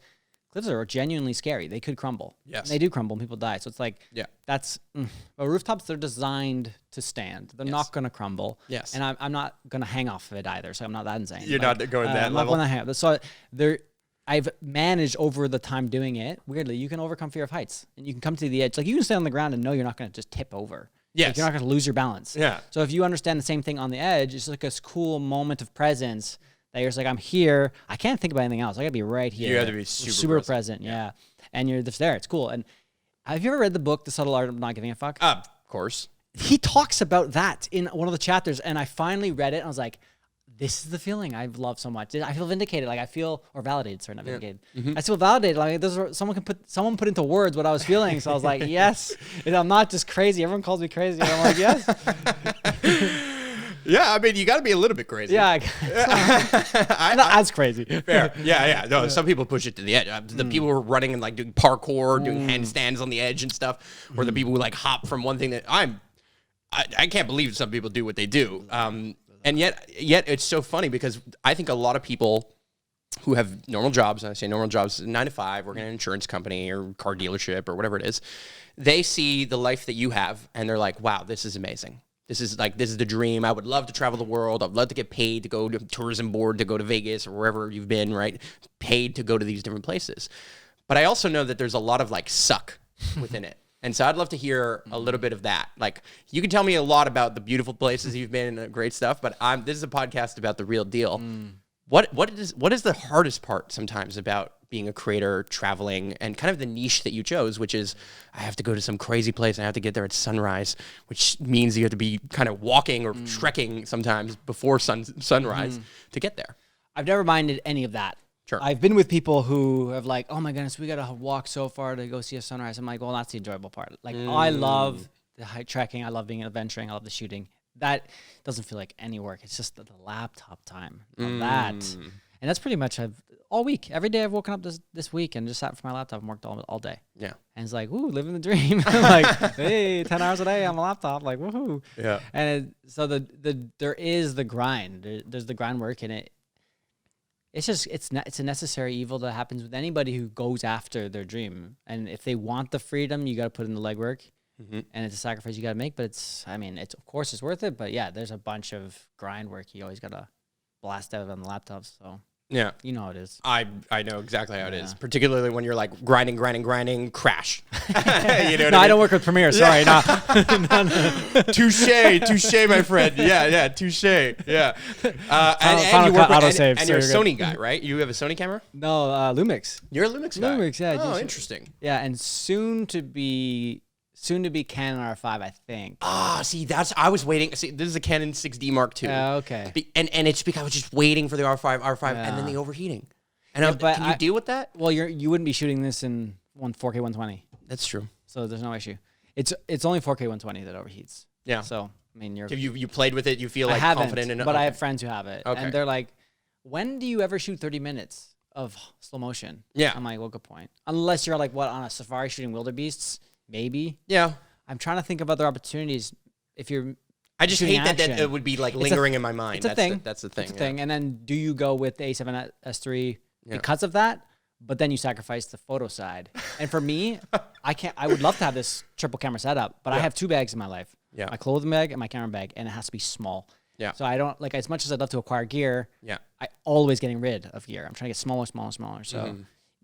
cliffs are genuinely scary. They could crumble. Yes. And they do crumble and people die. So it's like, that's, but rooftops, they're designed to stand. They're not going to crumble. Yes. And I'm not going to hang off of it either. So I'm not that insane. You're not going that I'm level? I'm not going to hang off. So I've managed over the time doing it. Weirdly, you can overcome fear of heights and you can come to the edge. Like you can stand on the ground and know you're not going to just tip over. Yes. Like you're not going to lose your balance. Yeah. So if you understand the same thing on the edge, it's like this cool moment of presence that you're just like, I'm here. I can't think about anything else. I got to be right here. You have to be super present. Yeah. And you're just there. It's cool. And have you ever read the book, The Subtle Art of Not Giving a Fuck? Of course. He talks about that in one of the chapters. And I finally read it. And I was like, this is the feeling I've loved so much. I feel vindicated. Like I feel, or validated, sorry, not vindicated. I feel validated. Like someone put into words what I was feeling. So I was like, yes, and I'm not just crazy. Everyone calls me crazy. And I'm like, yes. Yeah, I mean, you got to be a little bit crazy. Yeah. I'm not as crazy. Fair. Yeah. No, some people push it to the edge. The people who are running and like doing parkour, doing handstands on the edge and stuff, or the people who like hop from one thing that I can't believe some people do what they do. And yet it's so funny because I think a lot of people who have normal jobs, and I say normal jobs, 9 to 5, working in an insurance company or car dealership or whatever it is, they see the life that you have and they're like, wow, this is amazing. This is the dream. I would love to travel the world. I'd love to get paid to go to tourism board, to go to Vegas or wherever you've been, right? Paid to go to these different places. But I also know that there's a lot of like suck within it. And so I'd love to hear a little bit of that. Like you can tell me a lot about the beautiful places you've been and great stuff, but this is a podcast about the real deal. What is the hardest part sometimes about being a creator, traveling, and kind of the niche that you chose, which is I have to go to some crazy place and I have to get there at sunrise, which means you have to be kind of walking or trekking sometimes before sunrise to get there. I've never minded any of that. Sure. I've been with people who have like, oh my goodness, we got to walk so far to go see a sunrise. I'm like, well, that's the enjoyable part. Like I love the hike trekking. I love being adventuring. I love the shooting. That doesn't feel like any work. It's just the laptop time. That. And that's pretty much all week. Every day I've woken up this week and just sat for my laptop and worked all day. Yeah. And it's like, ooh, living the dream. Like, hey, 10 hours a day on my laptop. Like, woohoo. Yeah. And so there is the grind. There's the grind work in it. It's just, it's a necessary evil that happens with anybody who goes after their dream. And if they want the freedom, you got to put in the legwork. And it's a sacrifice you got to make, but it's of course it's worth it. But yeah, there's a bunch of grind work you always got to blast out on the laptops. So yeah, you know how it is. I know exactly how it is, particularly when you're like grinding, crash. You know what I don't work with Premiere. Sorry, no. Touche, my friend. Yeah, touche. Yeah. And you're a Sony guy, right? You have a Sony camera? No, Lumix. You're a Lumix guy. Lumix, yeah. Oh, interesting. Yeah, and soon to be soon to be Canon R5, I think. See, I was waiting. See, this is a Canon 6D Mark II. Okay. And it's because I was just waiting for the R5, and then the overheating. And can you deal with that? Well, you wouldn't be shooting this in 4K 120. That's true. So there's no issue. It's only 4K 120 that overheats. Yeah. So I mean, Have you played with it? You feel like I confident in it? But I have friends who have it, Okay. and they're like, "When do you ever shoot 30 minutes of slow motion?" Yeah. I'm like, "Well, good point." Unless you're like on a safari shooting wildebeests, maybe. Yeah. I'm trying to think of other opportunities. If you're, I just shooting hate that action. it would be like lingering in my mind. It's a thing. That's the thing. It's a thing. And then do you go with the A7S3 Yeah. because of that? But then you sacrifice the photo side. And for me, I would love to have this triple camera setup, but I have 2 bags in my life. Yeah. My clothing bag and my camera bag, and it has to be small. Yeah. So I don't like, as much as I'd love to acquire gear. Yeah. I always getting rid of gear. I'm trying to get smaller. So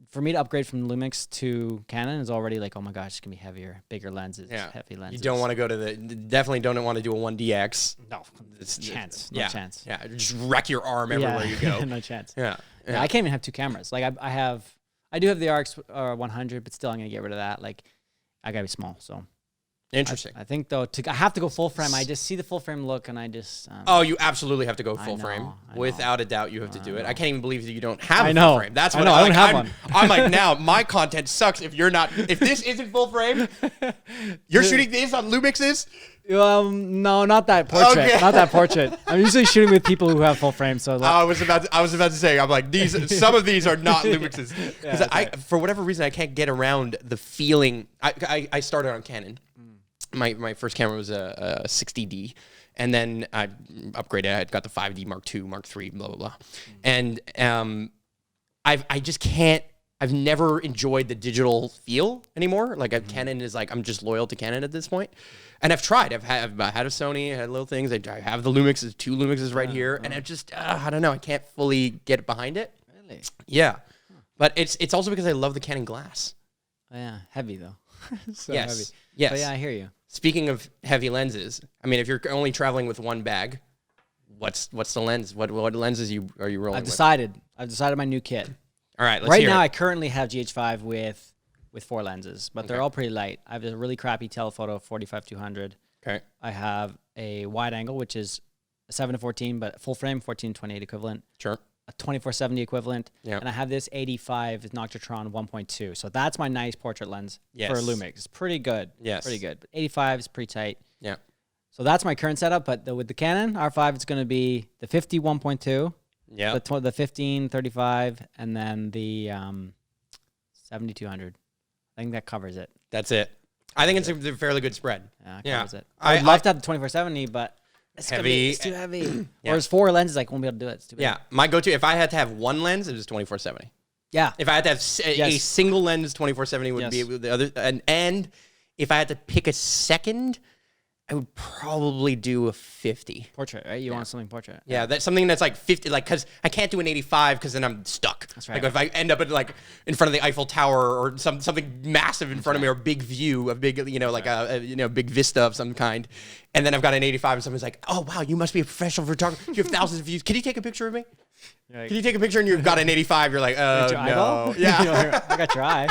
for me to upgrade from Lumix to Canon is already like, oh my gosh, it's gonna be heavier, bigger lenses, heavy lenses. You don't want to go to definitely don't want to do a 1DX. No chance. Yeah. No chance. Yeah. Just wreck your arm everywhere you go. No chance. Yeah. I can't even have 2 cameras. Like I do have the RX 100, but still I'm gonna get rid of that. Like I gotta be small. So Interesting. I think though I have to go full frame. I just see the full frame look, and I just oh, you absolutely have to go full frame. I know. Without a doubt, you have to do it. I can't even believe that you don't have I a know. full frame. That's I what know, I don't have I'm, one. I'm like, now my content sucks if you're not. If this isn't full frame, you're shooting this on Lumix's. No, not that portrait. Okay. Not that portrait. I'm usually shooting with people who have full frame. So I was about to say, I'm like, some of these are not Lumix's. Because for whatever reason, I can't get around the feeling. I started on Canon. My first camera was a 60D, and then I upgraded. I got the 5D Mark II, Mark III, blah blah blah, and I just can't. I've never enjoyed the digital feel anymore. Like Canon is like, I'm just loyal to Canon at this point, and I've tried. I've had a Sony, I had little things. I have the Lumixes, 2 Lumixes right here, and I just I don't know. I can't fully get behind it. really, Yeah, but it's also because I love the Canon glass. yeah, heavy though. So Yes. heavy. Yes. But yeah, I hear you. Speaking of heavy lenses, I mean, if you're only traveling with one bag, what's the lens? What lenses are you rolling I've with? decided my new kit. All right, let's Right hear now, it. I currently have GH5 with 4 lenses, but they're all pretty light. I have a really crappy telephoto 45-200. Okay. I have a wide angle, which is a 7-14, but full frame 14-28 equivalent. Sure. A 24-70 equivalent. Yeah. And I have this 85 Noctitron 1.2. So that's my nice portrait lens Yes. for Lumix. It's pretty good. Yes. Pretty good. But 85 is pretty tight. Yeah. So that's my current setup. But with the Canon R5, it's going to be the 50 1.2. Yeah. The 15 35, and then the 70-200. I think that covers it. That's it. I think it's a fairly good spread. Yeah, Yeah. covers it. I'd love to have the 2470, but it's Heavy. It's too heavy. Yeah. Whereas 4 lenses, I won't be able to do it. It's too big. Yeah. My go-to, if I had to have one lens, it was 2470. Yeah. If I had to have a Yes. single lens, 2470 would Yes. be the other. And if I had to pick a second, I would probably do a 50. Portrait, right? You want something portrait. Yeah, that's something that's like 50, like, because I can't do an 85 because then I'm stuck. That's right. Like if I end up in front of the Eiffel Tower or something massive in front of me, or a big view, a big, like a big vista of some kind, and then I've got an 85 and someone's like, oh wow, you must be a professional photographer. You have thousands of views. Can you take a picture of me? You're like, Can you take a picture and you've got an 85? You're like, got your no. eyeball? Yeah. I got your eye.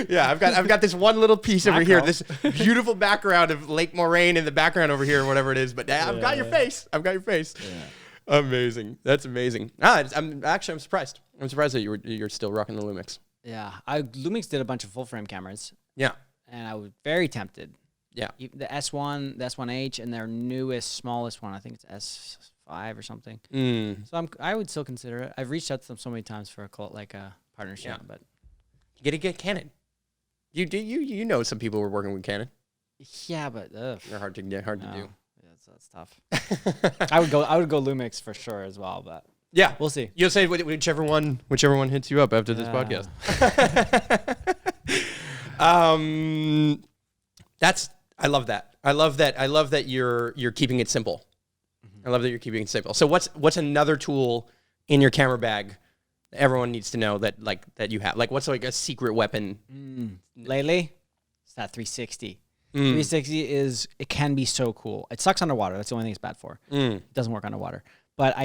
Yeah, I've got this one little piece over here, Macro. this beautiful background of Lake Moraine in the background over here, or whatever it is. But I've got your face. I've got your face. Yeah. Amazing. That's amazing. I'm surprised. I'm surprised that you're still rocking the Lumix. Yeah. Lumix did a bunch of full frame cameras, Yeah. and I was very tempted. Yeah. The S1, the S1H, and their newest, smallest one, I think it's S5 or something. So I would still consider it. I've reached out to them so many times for a partnership, Yeah. but You get Canon. You know some people were working with Canon. yeah, but They're hard to do. yeah, that's tough. I would go Lumix for sure as well, but Yeah, we'll see. You'll say whichever one hits you up after this podcast. I love that. I love that you're keeping it simple. I love that you're keeping it simple. So what's another tool in your camera bag that everyone needs to know that you have? Like, what's like a secret weapon? Lately, it's that 360. 360 it can be so cool. It sucks underwater. That's the only thing it's bad for. It doesn't work underwater. But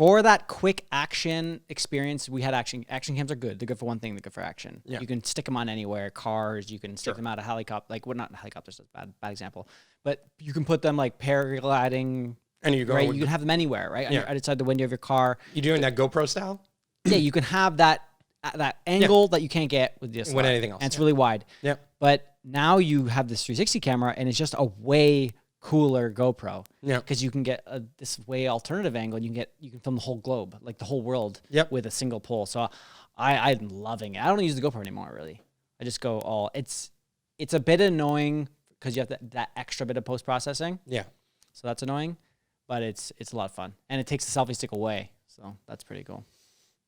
for that quick action experience, we had action cams are good. They're good for one thing. They're good for action. Yeah. You can stick them on anywhere, cars. You can stick them out of helicopter. Like, well, not helicopters. That's bad example. But you can put them like paragliding. And you go. Right, you can have them anywhere, right? Yeah. Outside the window of your car. You doing that GoPro style? Yeah, you can have that angle that you can't get with DSLR. With anything else. And it's really wide. Yeah. But now you have this 360 camera, and it's just a way cooler GoPro. Yeah. Because you can get this way alternative angle. And you can film the whole globe, like the whole world, Yep. with a single pull. So I'm loving it. I don't use the GoPro anymore, really. I just go all. It's a bit annoying because you have that extra bit of post processing. Yeah. So that's annoying, but it's a lot of fun, and it takes the selfie stick away. So that's pretty cool.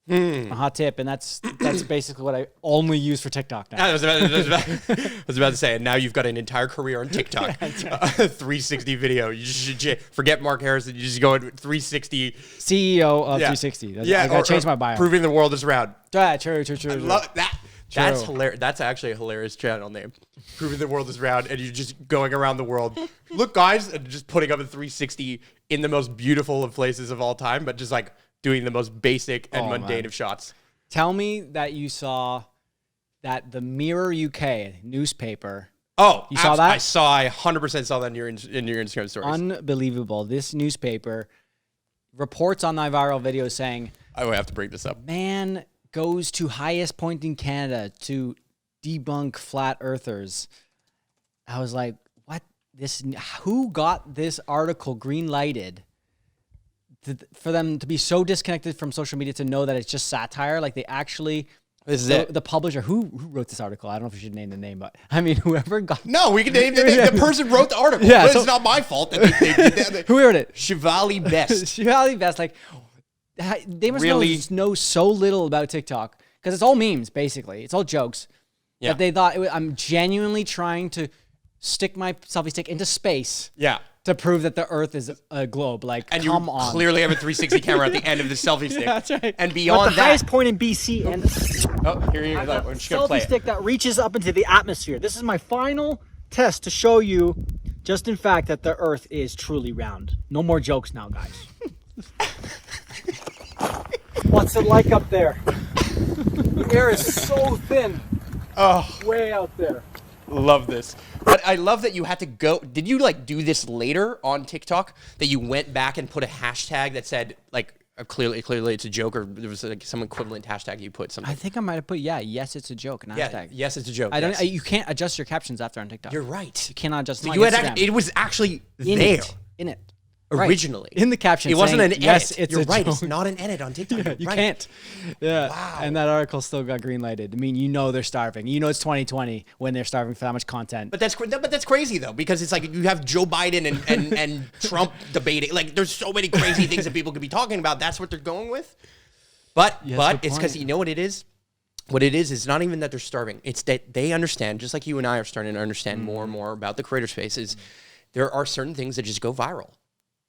A hot tip, and that's basically what I only use for TikTok now. I was about to say, and now you've got an entire career on TikTok. 360 video. You should forget Mark Harrison. You just go in 360. CEO of 360. I gotta change my bio. Proving the world is round. Yeah, true. I love that. That's hilarious. That's actually a hilarious channel name. Proving the world is round, and you're just going around the world. Look, guys, and just putting up a 360 in the most beautiful of places of all time, but just like doing the most basic and mundane of shots. Tell me that you saw that the Mirror UK newspaper. Oh, you saw that? I 100% saw that in your Instagram stories. Unbelievable. This newspaper reports on my viral video saying, I will have to break this up. Man goes to highest point in Canada to debunk flat earthers. I was like, what? Who got this article green lighted for them to be so disconnected from social media to know that it's just satire? Like, they actually, the publisher who wrote this article, I don't know if we should name the name, but I mean, whoever got. No, we can name the name. The person wrote the article. Yeah, but it's not my fault that they did that. Who wrote it? Chevalier Best. Chevalier Best. Like, they must know so little about TikTok, because it's all memes, basically. It's all jokes. Yeah. That they thought I'm genuinely trying to stick my selfie stick into space. Yeah. To prove that the Earth is a globe. Like, and come you on. Clearly have a 360 camera at the end of the selfie stick. Yeah, that's right. And beyond But the that, highest point in BC, and here you go. I'm just gonna selfie play stick that reaches up into the atmosphere. This is my final test to show you, just in fact, that the Earth is truly round. No more jokes now, guys. What's it like up there? The air is so thin. Oh, Way out there. love this. But I love that you had to go. Did you like do this later on TikTok? That you went back and put a hashtag that said like clearly it's a joke, or there was like some equivalent hashtag you put something. I think I might have put, yes, it's a joke. And hashtag. Yes, it's a joke. You can't adjust your captions after on TikTok. You're right. You cannot adjust them So on Instagram. it was actually in there it. originally. Right. In the caption. It wasn't an edit. Yes, it's You're a right. joke. It's not an edit on TikTok. Yeah, you right. can't. Yeah. Wow. And that article still got green lighted. I mean, they're starving. It's 2020 when they're starving for that much content. But that's crazy though, because it's like you have Joe Biden and Trump debating. Like, there's so many crazy things that people could be talking about. That's what they're going with. But it's because you know what it is. What it is not even that they're starving. It's that they understand, just like you and I are starting to understand more and more about the creator spaces. There are certain things that just go viral.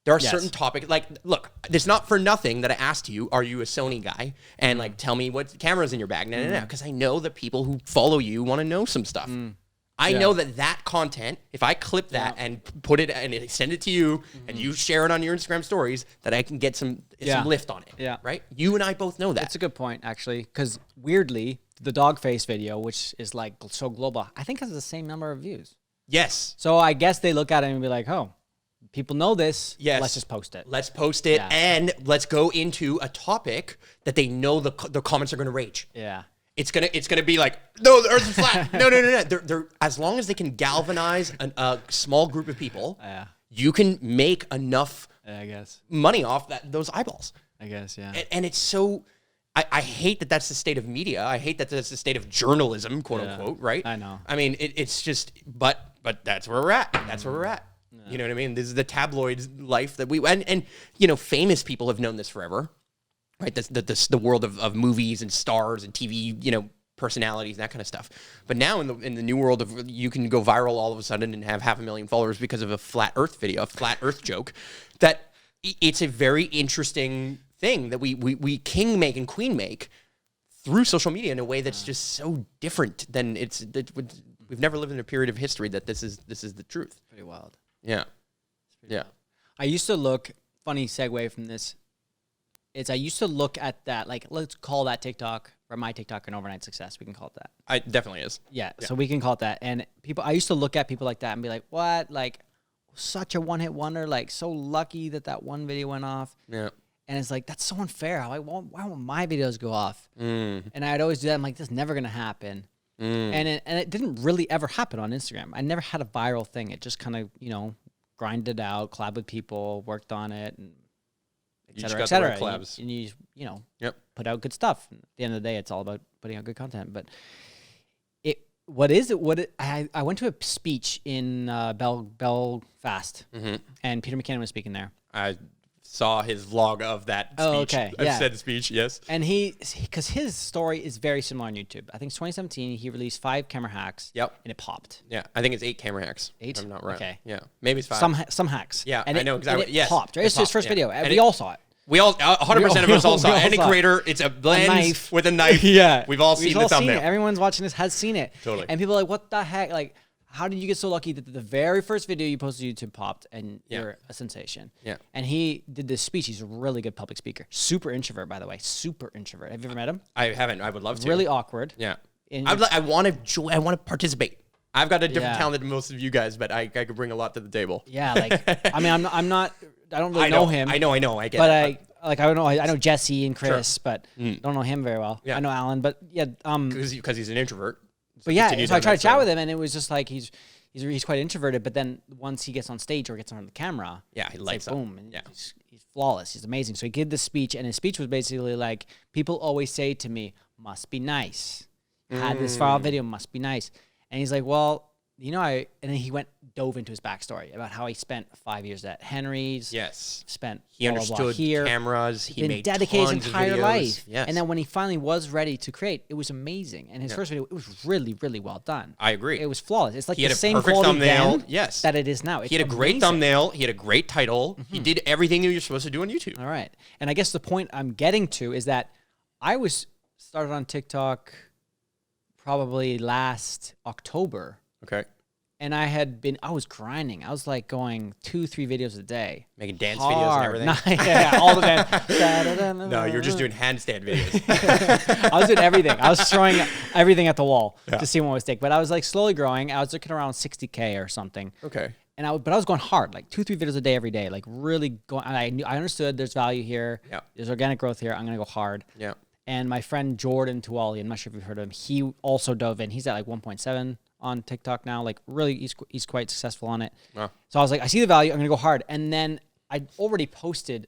There are certain topics, like, look, it's not for nothing that I asked you, are you a Sony guy? And like, tell me what camera's in your bag. No, because I know that people who follow you want to know some stuff. I know that content, if I clip that and put it and send it to you and you share it on your Instagram stories, that I can get some lift on it. Yeah. Right? You and I both know that. That's a good point, actually, because weirdly, the dog face video, which is like so global, I think has the same number of views. Yes. So I guess they look at it and be like, oh, people know this. Yes. Let's just post it. Let's post it, and let's go into a topic that they know the comments are going to rage. Yeah. It's gonna be like, no, the Earth is flat. No. They're as long as they can galvanize a small group of people, you can make enough money off those eyeballs. I guess, yeah. And it's so. I hate that that's the state of media. I hate that that's the state of journalism, quote unquote. Right? I know. I mean, it's just, but that's where we're at. That's where we're at. You know what I mean? This is the tabloid life that and famous people have known this forever. Right, the world of movies and stars and TV, personalities, that kind of stuff. But now in the new world of, you can go viral all of a sudden and have 500,000 followers because of a flat Earth video, a flat Earth joke. That it's a very interesting thing that we king make and queen make through social media in a way that's just so different than we've never lived in a period of history that this is the truth. Pretty wild. Yeah, yeah. I used to look, funny segue from this. is I used to look at that, like, let's call that TikTok, or my TikTok, an overnight success. We can call it that. It definitely is. Yeah, so we can call it that. And I used to look at people like that and be like, what? Like, such a one-hit wonder, like, so lucky that one video went off. Yeah. And it's like, that's so unfair. Why won't my videos go off? And I'd always do that. I'm like, this is never going to happen. And it didn't really ever happen on Instagram. I never had a viral thing. It just kind of, grinded out, collabed with people, worked on it, and et cetera, et cetera. Right collabs. And you put out good stuff. At the end of the day, it's all about putting out good content. But I went to a speech in Belfast, and Peter McKinnon was speaking there. I saw his vlog of that speech. Oh, okay. I've Yeah. said speech, yes. And because his story is very similar on YouTube. I think it's 2017. He released 5 camera hacks. Yep. And it popped. Yeah, I think it's 8 camera hacks. 8? If I'm not right. Okay. Yeah, maybe it's 5. Some hacks. Yeah, and I know exactly. And it Yes, popped. Right? it It's his popped, first yeah. video. And We all saw it. We all, 100% of us all saw it. we all Any saw it. creator, it's a lens knife. with a knife. Yeah. We've all seen the thumbnail. It. Everyone's watching this has seen it. Totally. And people are like, what the heck? Like, how did you get so lucky that the very first video you posted to YouTube popped and you're a sensation? Yeah. And he did this speech. He's a really good public speaker. Super introvert, by the way. Super introvert. Have you ever met him? I haven't. I would love to. Really awkward. Yeah. And I want to I want to participate. I've got a different Yeah. talent than most of you guys, but I could bring a lot to the table. Yeah, like, I mean, I'm not, I don't really I know him. I know. I get But it. I know Jesse and Chris, but don't know him very well. Yeah. I know Alan, but yeah, Because he's an introvert. but yeah, continue so I down tried that to chat road. with him, and it was just like he's quite introverted. But then once he gets on stage or gets on the camera, Yeah, he it's lights like up. boom, and Yeah. he's flawless. He's amazing. So he did this speech, and his speech was basically like, people always say to me, "Must be nice." Had this viral video, must be nice. And he's like, well, and then he dove into his backstory about how he spent 5 years at Henry's. Yes. Spent He blah, blah, blah understood here. cameras. He Been made dedicated his tons of entire videos. life. Yes. And then when he finally was ready to create, it was amazing. And his first video, it was really, really well done. I agree. It was flawless. It's like He had the a same perfect quality thumbnail. then Yes. that it is now. It's He had a great amazing. thumbnail. He had a great title. He did everything that you're supposed to do on YouTube. All right. And I guess the point I'm getting to is that I was started on TikTok probably last October. Okay. And I was grinding. I was like going 2-3 videos a day. Making dance videos and everything. Yeah, all the dance. No, you're just doing handstand videos. I was doing everything. I was throwing everything at the wall to see what would stick. But I was like slowly growing. I was looking around 60K or something. Okay. And but I was going hard, like 2-3 videos a day every day, like really going. I understood there's value here. Yeah. There's organic growth here. I'm gonna go hard. Yeah. And my friend Jordan Tuwali, I'm not sure if you've heard of him. He also dove in. He's at like 1.7 on TikTok now. Like really, he's quite successful on it. Wow. So I was like, I see the value. I'm gonna go hard. And then I already posted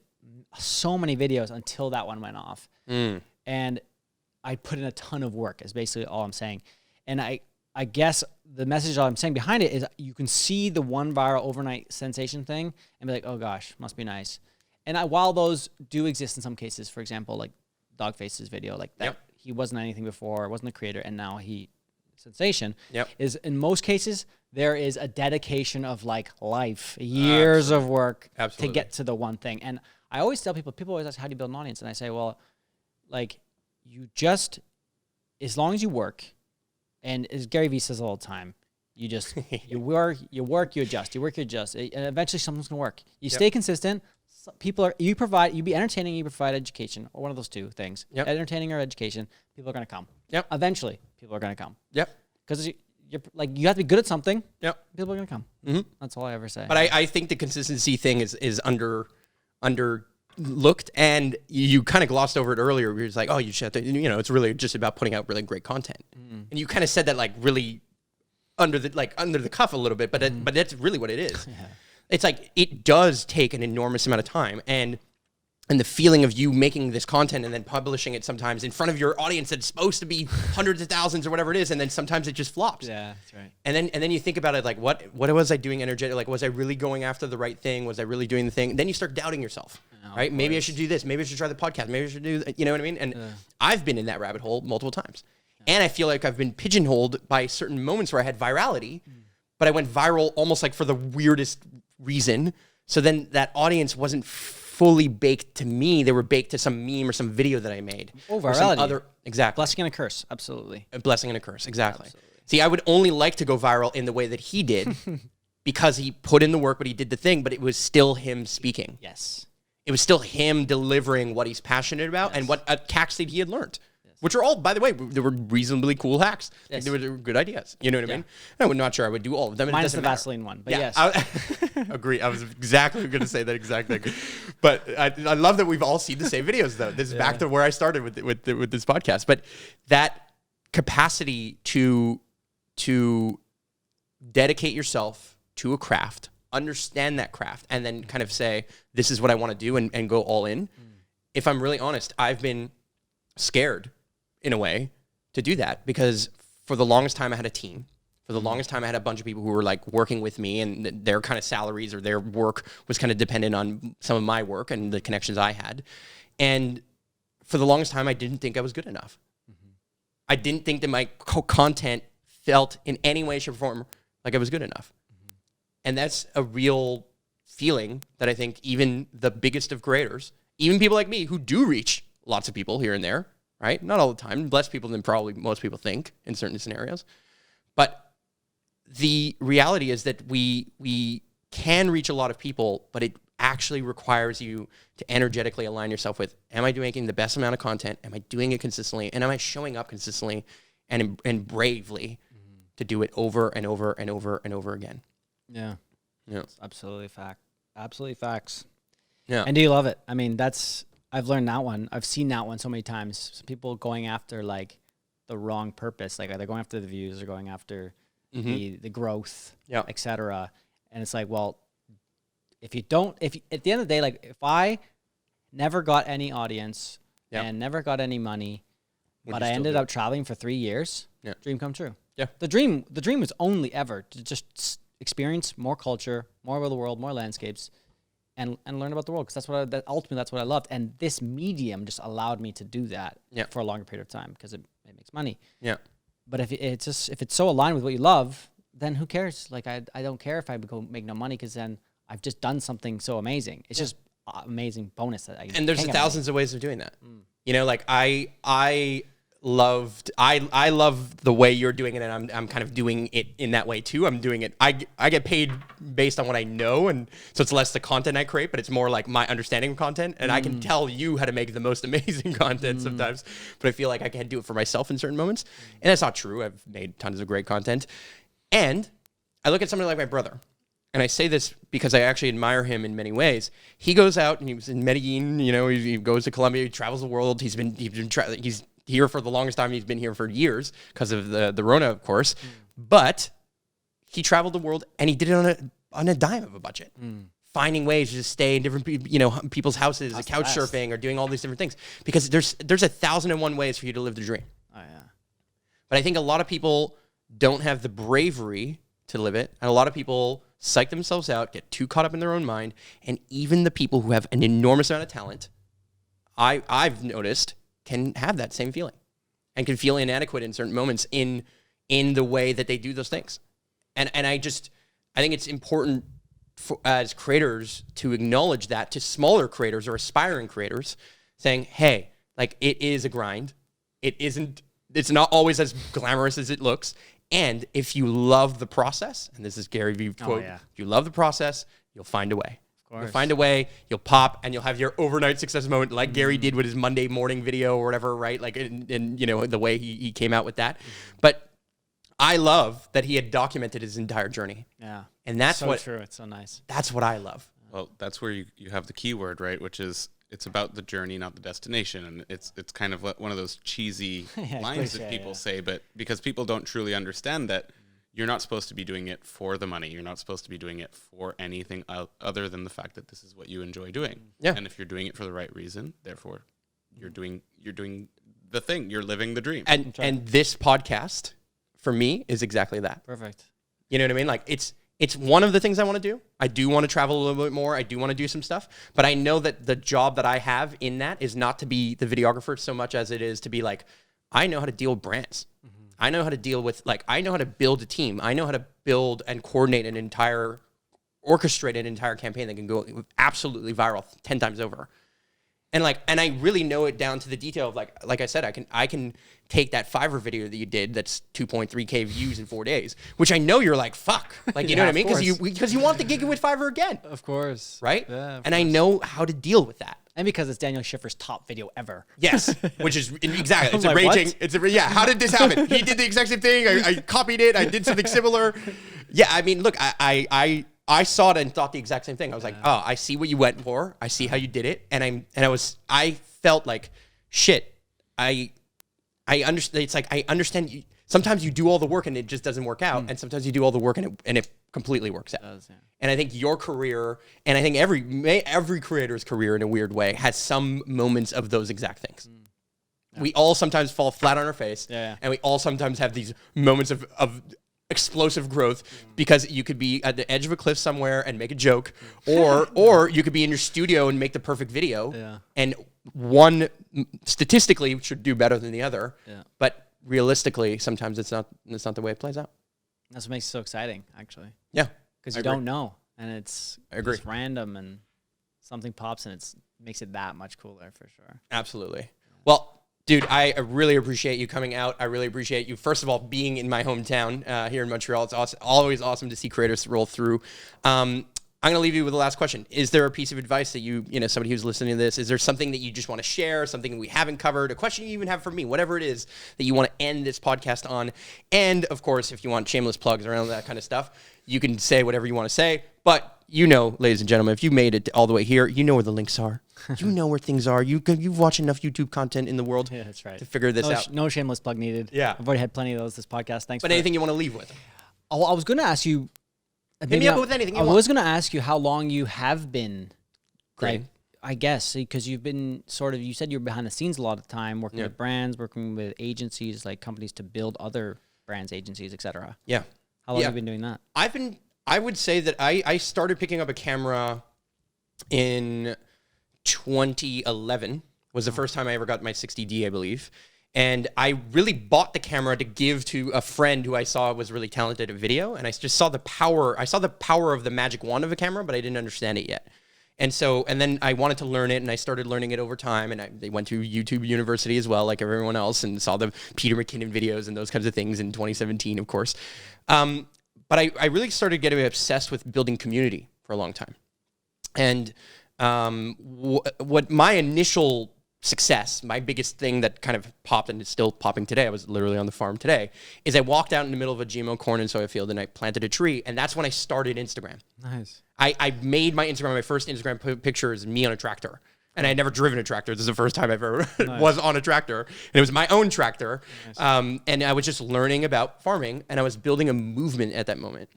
so many videos until that one went off. And I put in a ton of work. Is basically all I'm saying. And I guess the message I'm saying behind it is you can see the one viral overnight sensation thing and be like, oh gosh, must be nice. And while those do exist in some cases, for example, like Dogface's video, like that, he wasn't anything before, wasn't a creator, and now he sensation. Is in most cases there is a dedication of like life, years of work to get to the one thing. And I always tell people always ask, how do you build an audience? And I say, well, like you just, as long as you work, and as Gary Vee says all the time, you just you work, you adjust, and eventually something's gonna work. You stay consistent. You be entertaining, you provide education, or one of those two things. Entertaining or education, people are gonna come. Eventually, people are gonna come. Because you have to be good at something. People are gonna come. That's all I ever say. But I think the consistency thing is underlooked, and you kind of glossed over it earlier. Where it's like, oh, you should have to, it's really just about putting out really great content. And you kind of said that like really under the cuff a little bit, but that's really what it is. It's like it does take an enormous amount of time, and the feeling of you making this content and then publishing it sometimes in front of your audience that's supposed to be hundreds of thousands or whatever it is, and then sometimes it just flops. Yeah, that's right. And then you think about it like, what was I doing energetic? Like, was I really going after the right thing? Was I really doing the thing? And then you start doubting yourself, right? Maybe I should do this. Maybe I should try the podcast. Maybe I should do, you know what I mean? And I've been in that rabbit hole multiple times. And I feel like I've been pigeonholed by certain moments where I had virality, but I went viral almost like for the weirdest reason. So then that audience wasn't fully baked to me. They were baked to some meme or some video that I made. Oh, or some virality. Exactly. Blessing and a curse. Absolutely. A blessing and a curse. Exactly. See, I would only like to go viral in the way that he did because he put in the work, but he did the thing, but it was still him speaking. Yes. It was still him delivering what he's passionate about and what hacks that he had learned. Which are all, by the way, they were reasonably cool hacks. Like, they were good ideas. You know what I mean? I'm not sure I would do all of them. Minus the Vaseline one, but yes. Agree. I was exactly going to say that exact thing. But I love that we've all seen the same videos, though. This is back to where I started with this podcast. But that capacity to dedicate yourself to a craft, understand that craft, and then kind of say, this is what I want to do and go all in. If I'm really honest, I've been scared in a way to do that because for the longest time I had a team. For the longest time I had a bunch of people who were like working with me and their kind of salaries or their work was kind of dependent on some of my work and the connections I had. And for the longest time I didn't think I was good enough. I didn't think that my content felt in any way, shape, or form like I was good enough. And that's a real feeling that I think even the biggest of creators, even people like me who do reach lots of people here and there, right? Not all the time, less people than probably most people think in certain scenarios. But the reality is that we can reach a lot of people, but it actually requires you to energetically align yourself with, am I making the best amount of content? Am I doing it consistently? And am I showing up consistently and bravely to do it over and over and over and over again? Yeah. It's absolutely fact. Absolutely facts. Yeah. And do you love it? I mean, I've learned that one. I've seen that one so many times. Some people going after like the wrong purpose. Like they're going after the views or going after the growth, etc. And it's like, well, at the end of the day, like if I never got any audience and never got any money, but I ended up traveling for 3 years, dream come true. Yeah. The dream was only ever to just experience more culture, more of the world, more landscapes, and learn about the world, because ultimately that's what I loved. And this medium just allowed me to do that for a longer period of time because it makes money. Yeah. But if it's so aligned with what you love, then who cares? Like I don't care if I make no money, because then I've just done something so amazing. It's just amazing bonus that and there's thousands of ways of doing that. You know, like I love the way you're doing it, and I'm kind of doing it in that way too. I'm doing it. I get paid based on what I know, and so it's less the content I create, but it's more like my understanding of content, and I can tell you how to make the most amazing content sometimes, but I feel like I can't do it for myself in certain moments, and that's not true. I've made tons of great content, and I look at somebody like my brother, and I say this because I actually admire him in many ways. He goes out and he was in Medellin, you know, he goes to Colombia, he travels the world. He's here for the longest time. He's been here for years because of the Rona, of course. But he traveled the world and he did it on a dime of a budget, finding ways to stay in different people's houses, couch surfing, or doing all these different things. Because there's 1,001 ways for you to live the dream. Oh yeah. But I think a lot of people don't have the bravery to live it, and a lot of people psych themselves out, get too caught up in their own mind, and even the people who have an enormous amount of talent, I've noticed, can have that same feeling and can feel inadequate in certain moments in the way that they do those things. And I think it's important as creators to acknowledge that to smaller creators or aspiring creators, saying, hey, like it is a grind. It's not always as glamorous as it looks. And if you love the process, and this is Gary Vee quote, if you love the process, you'll find a way. You'll find a way, you'll pop, and you'll have your overnight success moment like Gary did with his Monday morning video or whatever, right? Like, and you know, the way he came out with that. But I love that he had documented his entire journey. Yeah. And that's so true. It's so nice. That's what I love. Well, that's where you have the key word, right? Which is, it's about the journey, not the destination. And it's kind of one of those cheesy lines that people say, but because people don't truly understand that you're not supposed to be doing it for the money. You're not supposed to be doing it for anything other than the fact that this is what you enjoy doing. Yeah. And if you're doing it for the right reason, therefore you're doing the thing. You're living the dream. And this podcast for me is exactly that. Perfect. You know what I mean? Like it's one of the things I want to do. I do want to travel a little bit more. I do want to do some stuff, but I know that the job that I have in that is not to be the videographer so much as it is to be like, I know how to deal with brands. I know how to deal with, I know how to build a team. I know how to build and coordinate orchestrate an entire campaign that can go absolutely viral 10 times over. And I really know it down to the detail of like I said, I can take that Fiverr video that you did that's 2.3K views in 4 days, which I know you're like, fuck. Like, you know what I mean? Because you want the gig with Fiverr again. Of course. Right? Yeah, and I know how to deal with that. And because it's Daniel Schiffer's top video ever. Yes, which is exactly. It's I'm a like, raging. what? It's a yeah. How did this happen? He did the exact same thing. I copied it. I did something similar. Yeah, I mean, look, I saw it and thought the exact same thing. I was like, oh, I see what you went for. I see how you did it, and I felt like shit. I understand. It's like I understand. Sometimes you do all the work and it just doesn't work out, and sometimes you do all the work and it completely works out. It does, yeah. And I think your career, and I think every creator's career in a weird way has some moments of those exact things. Yeah. We all sometimes fall flat on our face, and we all sometimes have these moments of explosive growth because you could be at the edge of a cliff somewhere and make a joke, or you could be in your studio and make the perfect video, and one statistically should do better than the other, but realistically, sometimes it's not the way it plays out. That's what makes it so exciting, actually. Yeah, because you don't know, and it's just random, and something pops, and it makes it that much cooler for sure. Absolutely. Well, dude, I really appreciate you coming out. I really appreciate you, first of all, being in my hometown here in Montreal. It's awesome, always awesome to see creators roll through. I'm going to leave you with the last question. Is there a piece of advice that somebody who's listening to this, is there something that you just want to share, something we haven't covered, a question you even have for me, whatever it is that you want to end this podcast on? And of course, if you want shameless plugs around that kind of stuff, you can say whatever you want to say. But ladies and gentlemen, if you made it all the way here, you know where the links are. You know where things are. You've watched enough YouTube content in the world that's right. to figure this out. No shameless plug needed. Yeah. I've already had plenty of those this podcast. Thanks. But anything you want to leave with? I was going to ask you. Hit me up with anything you want. I was going to ask you how long you have been, Great. I guess, because you've been you said you're behind the scenes a lot of the time, working with brands, working with agencies, like companies to build other brands, agencies, etc. Yeah. How long have you been doing that? I would say that I started picking up a camera in 2011 was the first time I ever got my 60D, I believe. And I really bought the camera to give to a friend who I saw was really talented at video. And I just saw the power. I saw the power of the magic wand of a camera, but I didn't understand it yet. And then I wanted to learn it, and I started learning it over time. And they went to YouTube University as well, like everyone else, and saw the Peter McKinnon videos and those kinds of things in 2017, of course. But I really started getting obsessed with building community for a long time. And what my initial success, my biggest thing that kind of popped and is still popping today, I was literally on the farm today, is I walked out in the middle of a GMO corn and soya field and I planted a tree, and that's when I started Instagram. Nice. I made my first Instagram picture is me on a tractor. And I had never driven a tractor. This is the first time I've ever was on a tractor. And it was my own tractor. Nice. And I was just learning about farming, and I was building a movement at that moment.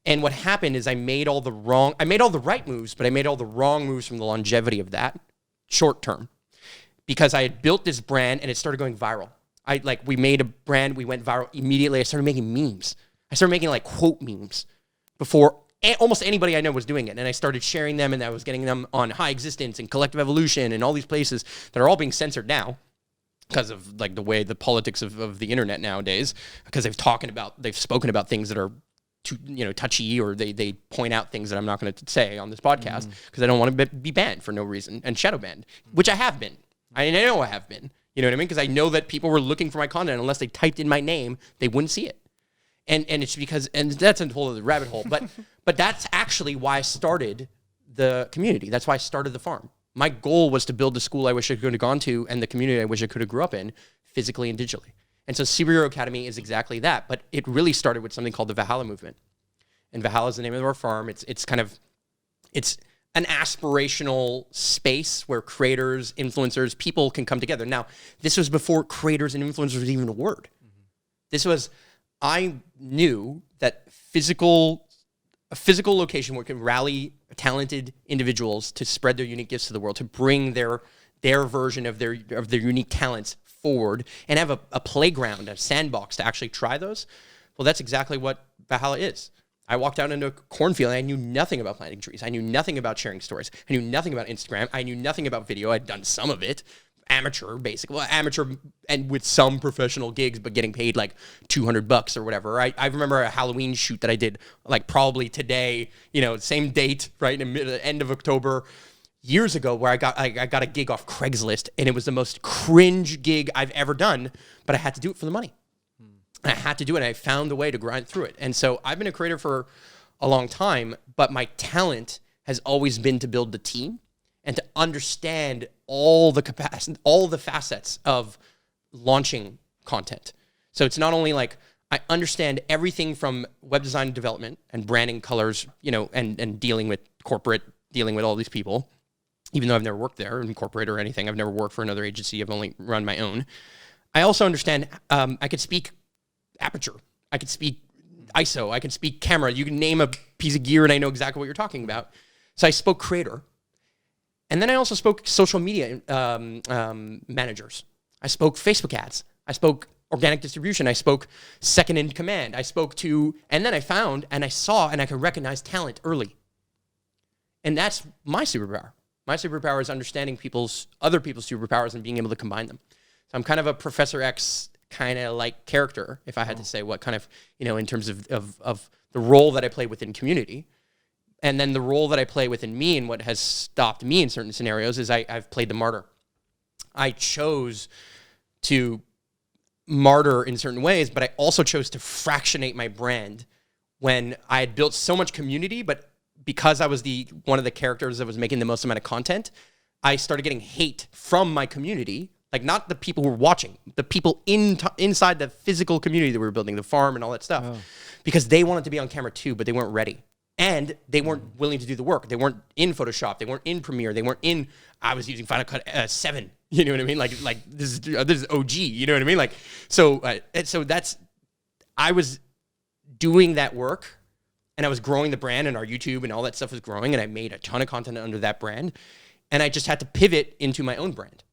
And what happened is I made all the right moves, but I made all the wrong moves from the longevity of that short term. Because I had built this brand and it started going viral. We made a brand, we went viral immediately. I started making memes. I started making quote memes before almost anybody I know was doing it. And I started sharing them, and I was getting them on High Existence and Collective Evolution and all these places that are all being censored now because of the way the politics of the internet nowadays, because they've spoken about things that are too, touchy, or they point out things that I'm not going to say on this podcast because I don't want to be banned for no reason and shadow banned, which I have been. I know I have been, you know what I mean? Because I know that people were looking for my content. Unless they typed in my name, they wouldn't see it. And it's because, and that's a whole other rabbit hole, but that's actually why I started the community. That's why I started the farm. My goal was to build the school I wish I could have gone to and the community I wish I could have grew up in, physically and digitally. And so Superhero Academy is exactly that. But it really started with something called the Valhalla movement. And Valhalla is the name of our farm. It's an aspirational space where creators, influencers, people can come together. Now, this was before creators and influencers was even a word. I knew that a physical location where we can rally talented individuals to spread their unique gifts to the world, to bring their version of their unique talents forward, and have a playground, a sandbox to actually try those. Well, that's exactly what Valhalla is. I walked out into a cornfield and I knew nothing about planting trees. I knew nothing about sharing stories. I knew nothing about Instagram. I knew nothing about video. I'd done some of it. Amateur, basically. Well, amateur and with some professional gigs, but getting paid $200 or whatever. I remember a Halloween shoot that I did probably today, same date, right? In the end of October. years ago where I got a gig off Craigslist, and it was the most cringe gig I've ever done, but I had to do it for the money. And I had to do it, and I found a way to grind through it. And so I've been a creator for a long time, but my talent has always been to build the team and to understand all the capacity, all the facets of launching content. So it's not only like I understand everything from web design and development and branding, colors, and dealing with corporate, dealing with all these people, even though I've never worked there in corporate or anything. I've never worked for another agency. I've only run my own. I also understand I could speak aperture. I could speak ISO. I can speak camera. You can name a piece of gear and I know exactly what you're talking about. So I spoke creator. And then I also spoke social media managers. I spoke Facebook ads. I spoke organic distribution. I spoke second in command. I spoke to, and then I found and I saw and I could recognize talent early. And that's my superpower. My superpower is understanding other people's superpowers and being able to combine them. So I'm kind of a Professor X kind of like character, if I had to say what kind of, in terms of the role that I play within community. And then the role that I play within me and what has stopped me in certain scenarios is I've played the martyr. I chose to martyr in certain ways, but I also chose to fractionate my brand when I had built so much community, but because I was one of the characters that was making the most amount of content, I started getting hate from my community, like not the people who were watching, the people inside the physical community that we were building, the farm and all that stuff, because they wanted to be on camera too, but they weren't ready. And they weren't willing to do the work. They weren't in Photoshop. They weren't in Premiere. They weren't in, I was using Final Cut 7. You know what I mean? Like this is OG. You know what I mean? Like, so I was doing that work and I was growing the brand and our YouTube and all that stuff was growing. And I made a ton of content under that brand. And I just had to pivot into my own brand.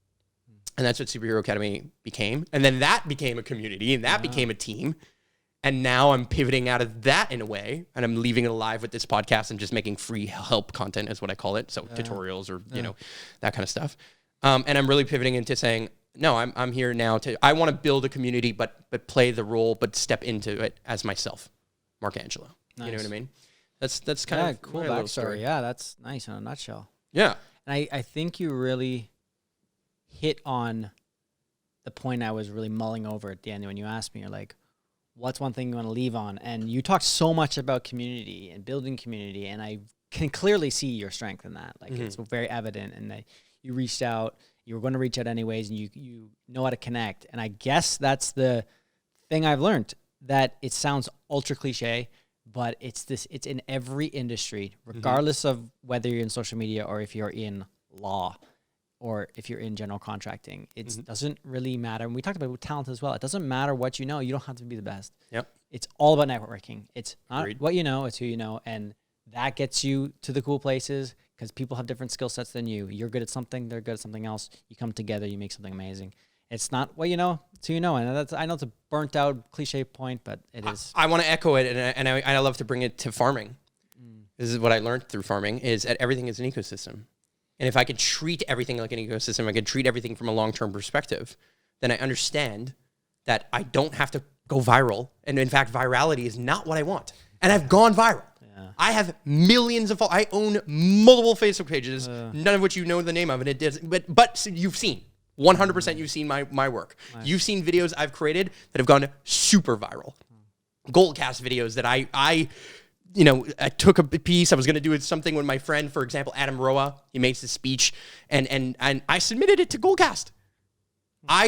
And that's what Superhero Academy became. And then that became a community and that became a team. And now I'm pivoting out of that in a way, and I'm leaving it alive with this podcast and just making free help content is what I call it. So tutorials or, that kind of stuff. And I'm really pivoting into saying, no, I'm here now I want to build a community, but play the role, but step into it as myself, Marc Angelo. Nice. You know what I mean? That's kind of cool backstory. Yeah, that's nice in a nutshell. Yeah. And I think you really hit on the point I was really mulling over at the end when you asked me, you're like, what's one thing you want to leave on? And you talked so much about community and building community, and I can clearly see your strength in that. Like it's very evident, and that you reached out, you were going to reach out anyways, and you know how to connect. And I guess that's the thing I've learned, that it sounds ultra cliche, but it's in every industry, regardless of whether you're in social media or if you're in law or if you're in general contracting. It doesn't really matter. And we talked about talent as well. It doesn't matter what you know. You don't have to be the best. Yep. It's all about networking. It's not what you know, it's who you know. And that gets you to the cool places because people have different skill sets than you. You're good at something, they're good at something else. You come together, you make something amazing. It's not what you know, it's who you know. And I know it's a burnt out cliche point, but it is. I want to echo it, and I love to bring it to farming. This is what I learned through farming, is that everything is an ecosystem. And if I could treat everything like an ecosystem, I could treat everything from a long-term perspective, then I understand that I don't have to go viral. And in fact, virality is not what I want. And I've gone viral. Yeah. I have millions of followers. I own multiple Facebook pages, none of which you know the name of, and it does. But you've seen 100%. You've seen my work. Nice. You've seen videos I've created that have gone super viral. Goldcast videos that I took a piece. I was going to do something with my friend, for example, Adam Roa. He makes this speech, and I submitted it to Goldcast.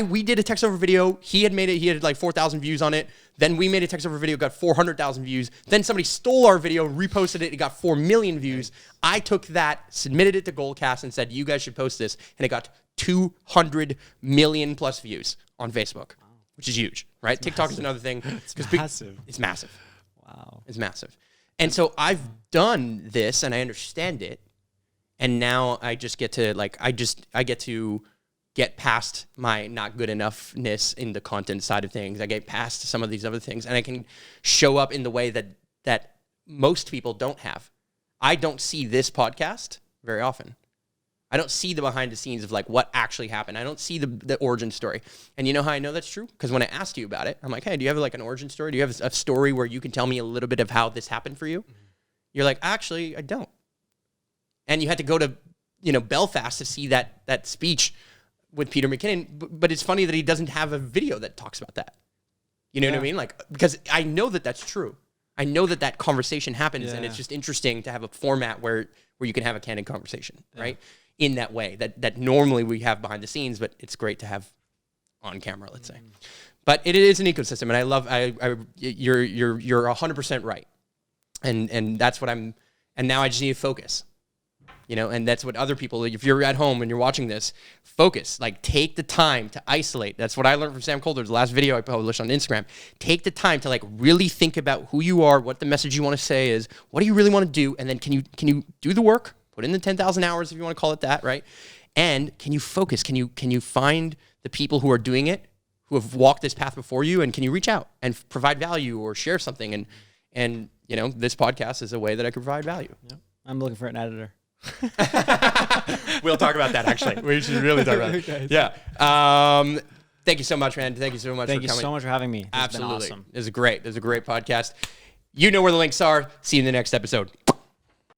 We did a text over video. He had made it. He had like 4,000 views on it. Then we made a text over video, got 400,000 views. Then somebody stole our video, reposted it. It got 4 million views. I took that, submitted it to Goldcast, and said, "You guys should post this." And it got 200 million plus views on Facebook, which is huge, right? It's TikTok massive. Is another thing. It's massive. It's massive. Wow. It's massive. And so I've done this and I understand it. And now I just get to I get to get past my not good enoughness in the content side of things. I get past some of these other things and I can show up in the way that most people don't have. I don't see this podcast very often. I don't see the behind the scenes of like what actually happened. I don't see the origin story. And you know how I know that's true? Because when I asked you about it, I'm like, hey, do you have like an origin story? Do you have a story where you can tell me a little bit of how this happened for you? You're like, actually, I don't. And you had to go to Belfast to see that speech with Peter McKinnon. But it's funny that he doesn't have a video that talks about that. You know what I mean? Like, because I know that that's true. I know that conversation happens, and it's just interesting to have a format where you can have a candid conversation, right? In that way that normally we have behind the scenes, but it's great to have on camera, let's say. But it is an ecosystem, and I love. You're 100% right, and that's what I'm. And now I just need to focus. And that's what other people, if you're at home and you're watching this, focus. Like, take the time to isolate. That's what I learned from Sam Colder, the last video I published on Instagram. Take the time to, like, really think about who you are, what the message you want to say is, what do you really want to do, and then can you do the work, put in the 10,000 hours if you want to call it that, right? And can you focus? Can you find the people who are doing it, who have walked this path before you, and can you reach out and provide value or share something? And this podcast is a way that I can provide value. Yep. I'm looking for an editor. We'll talk about that, actually. We should really talk about it. Okay. Yeah. Thank you so much, man. Thank you so much for coming. Thank you so much for having me. Absolutely. It's been awesome. It was great. It was a great podcast. You know where the links are. See you in the next episode.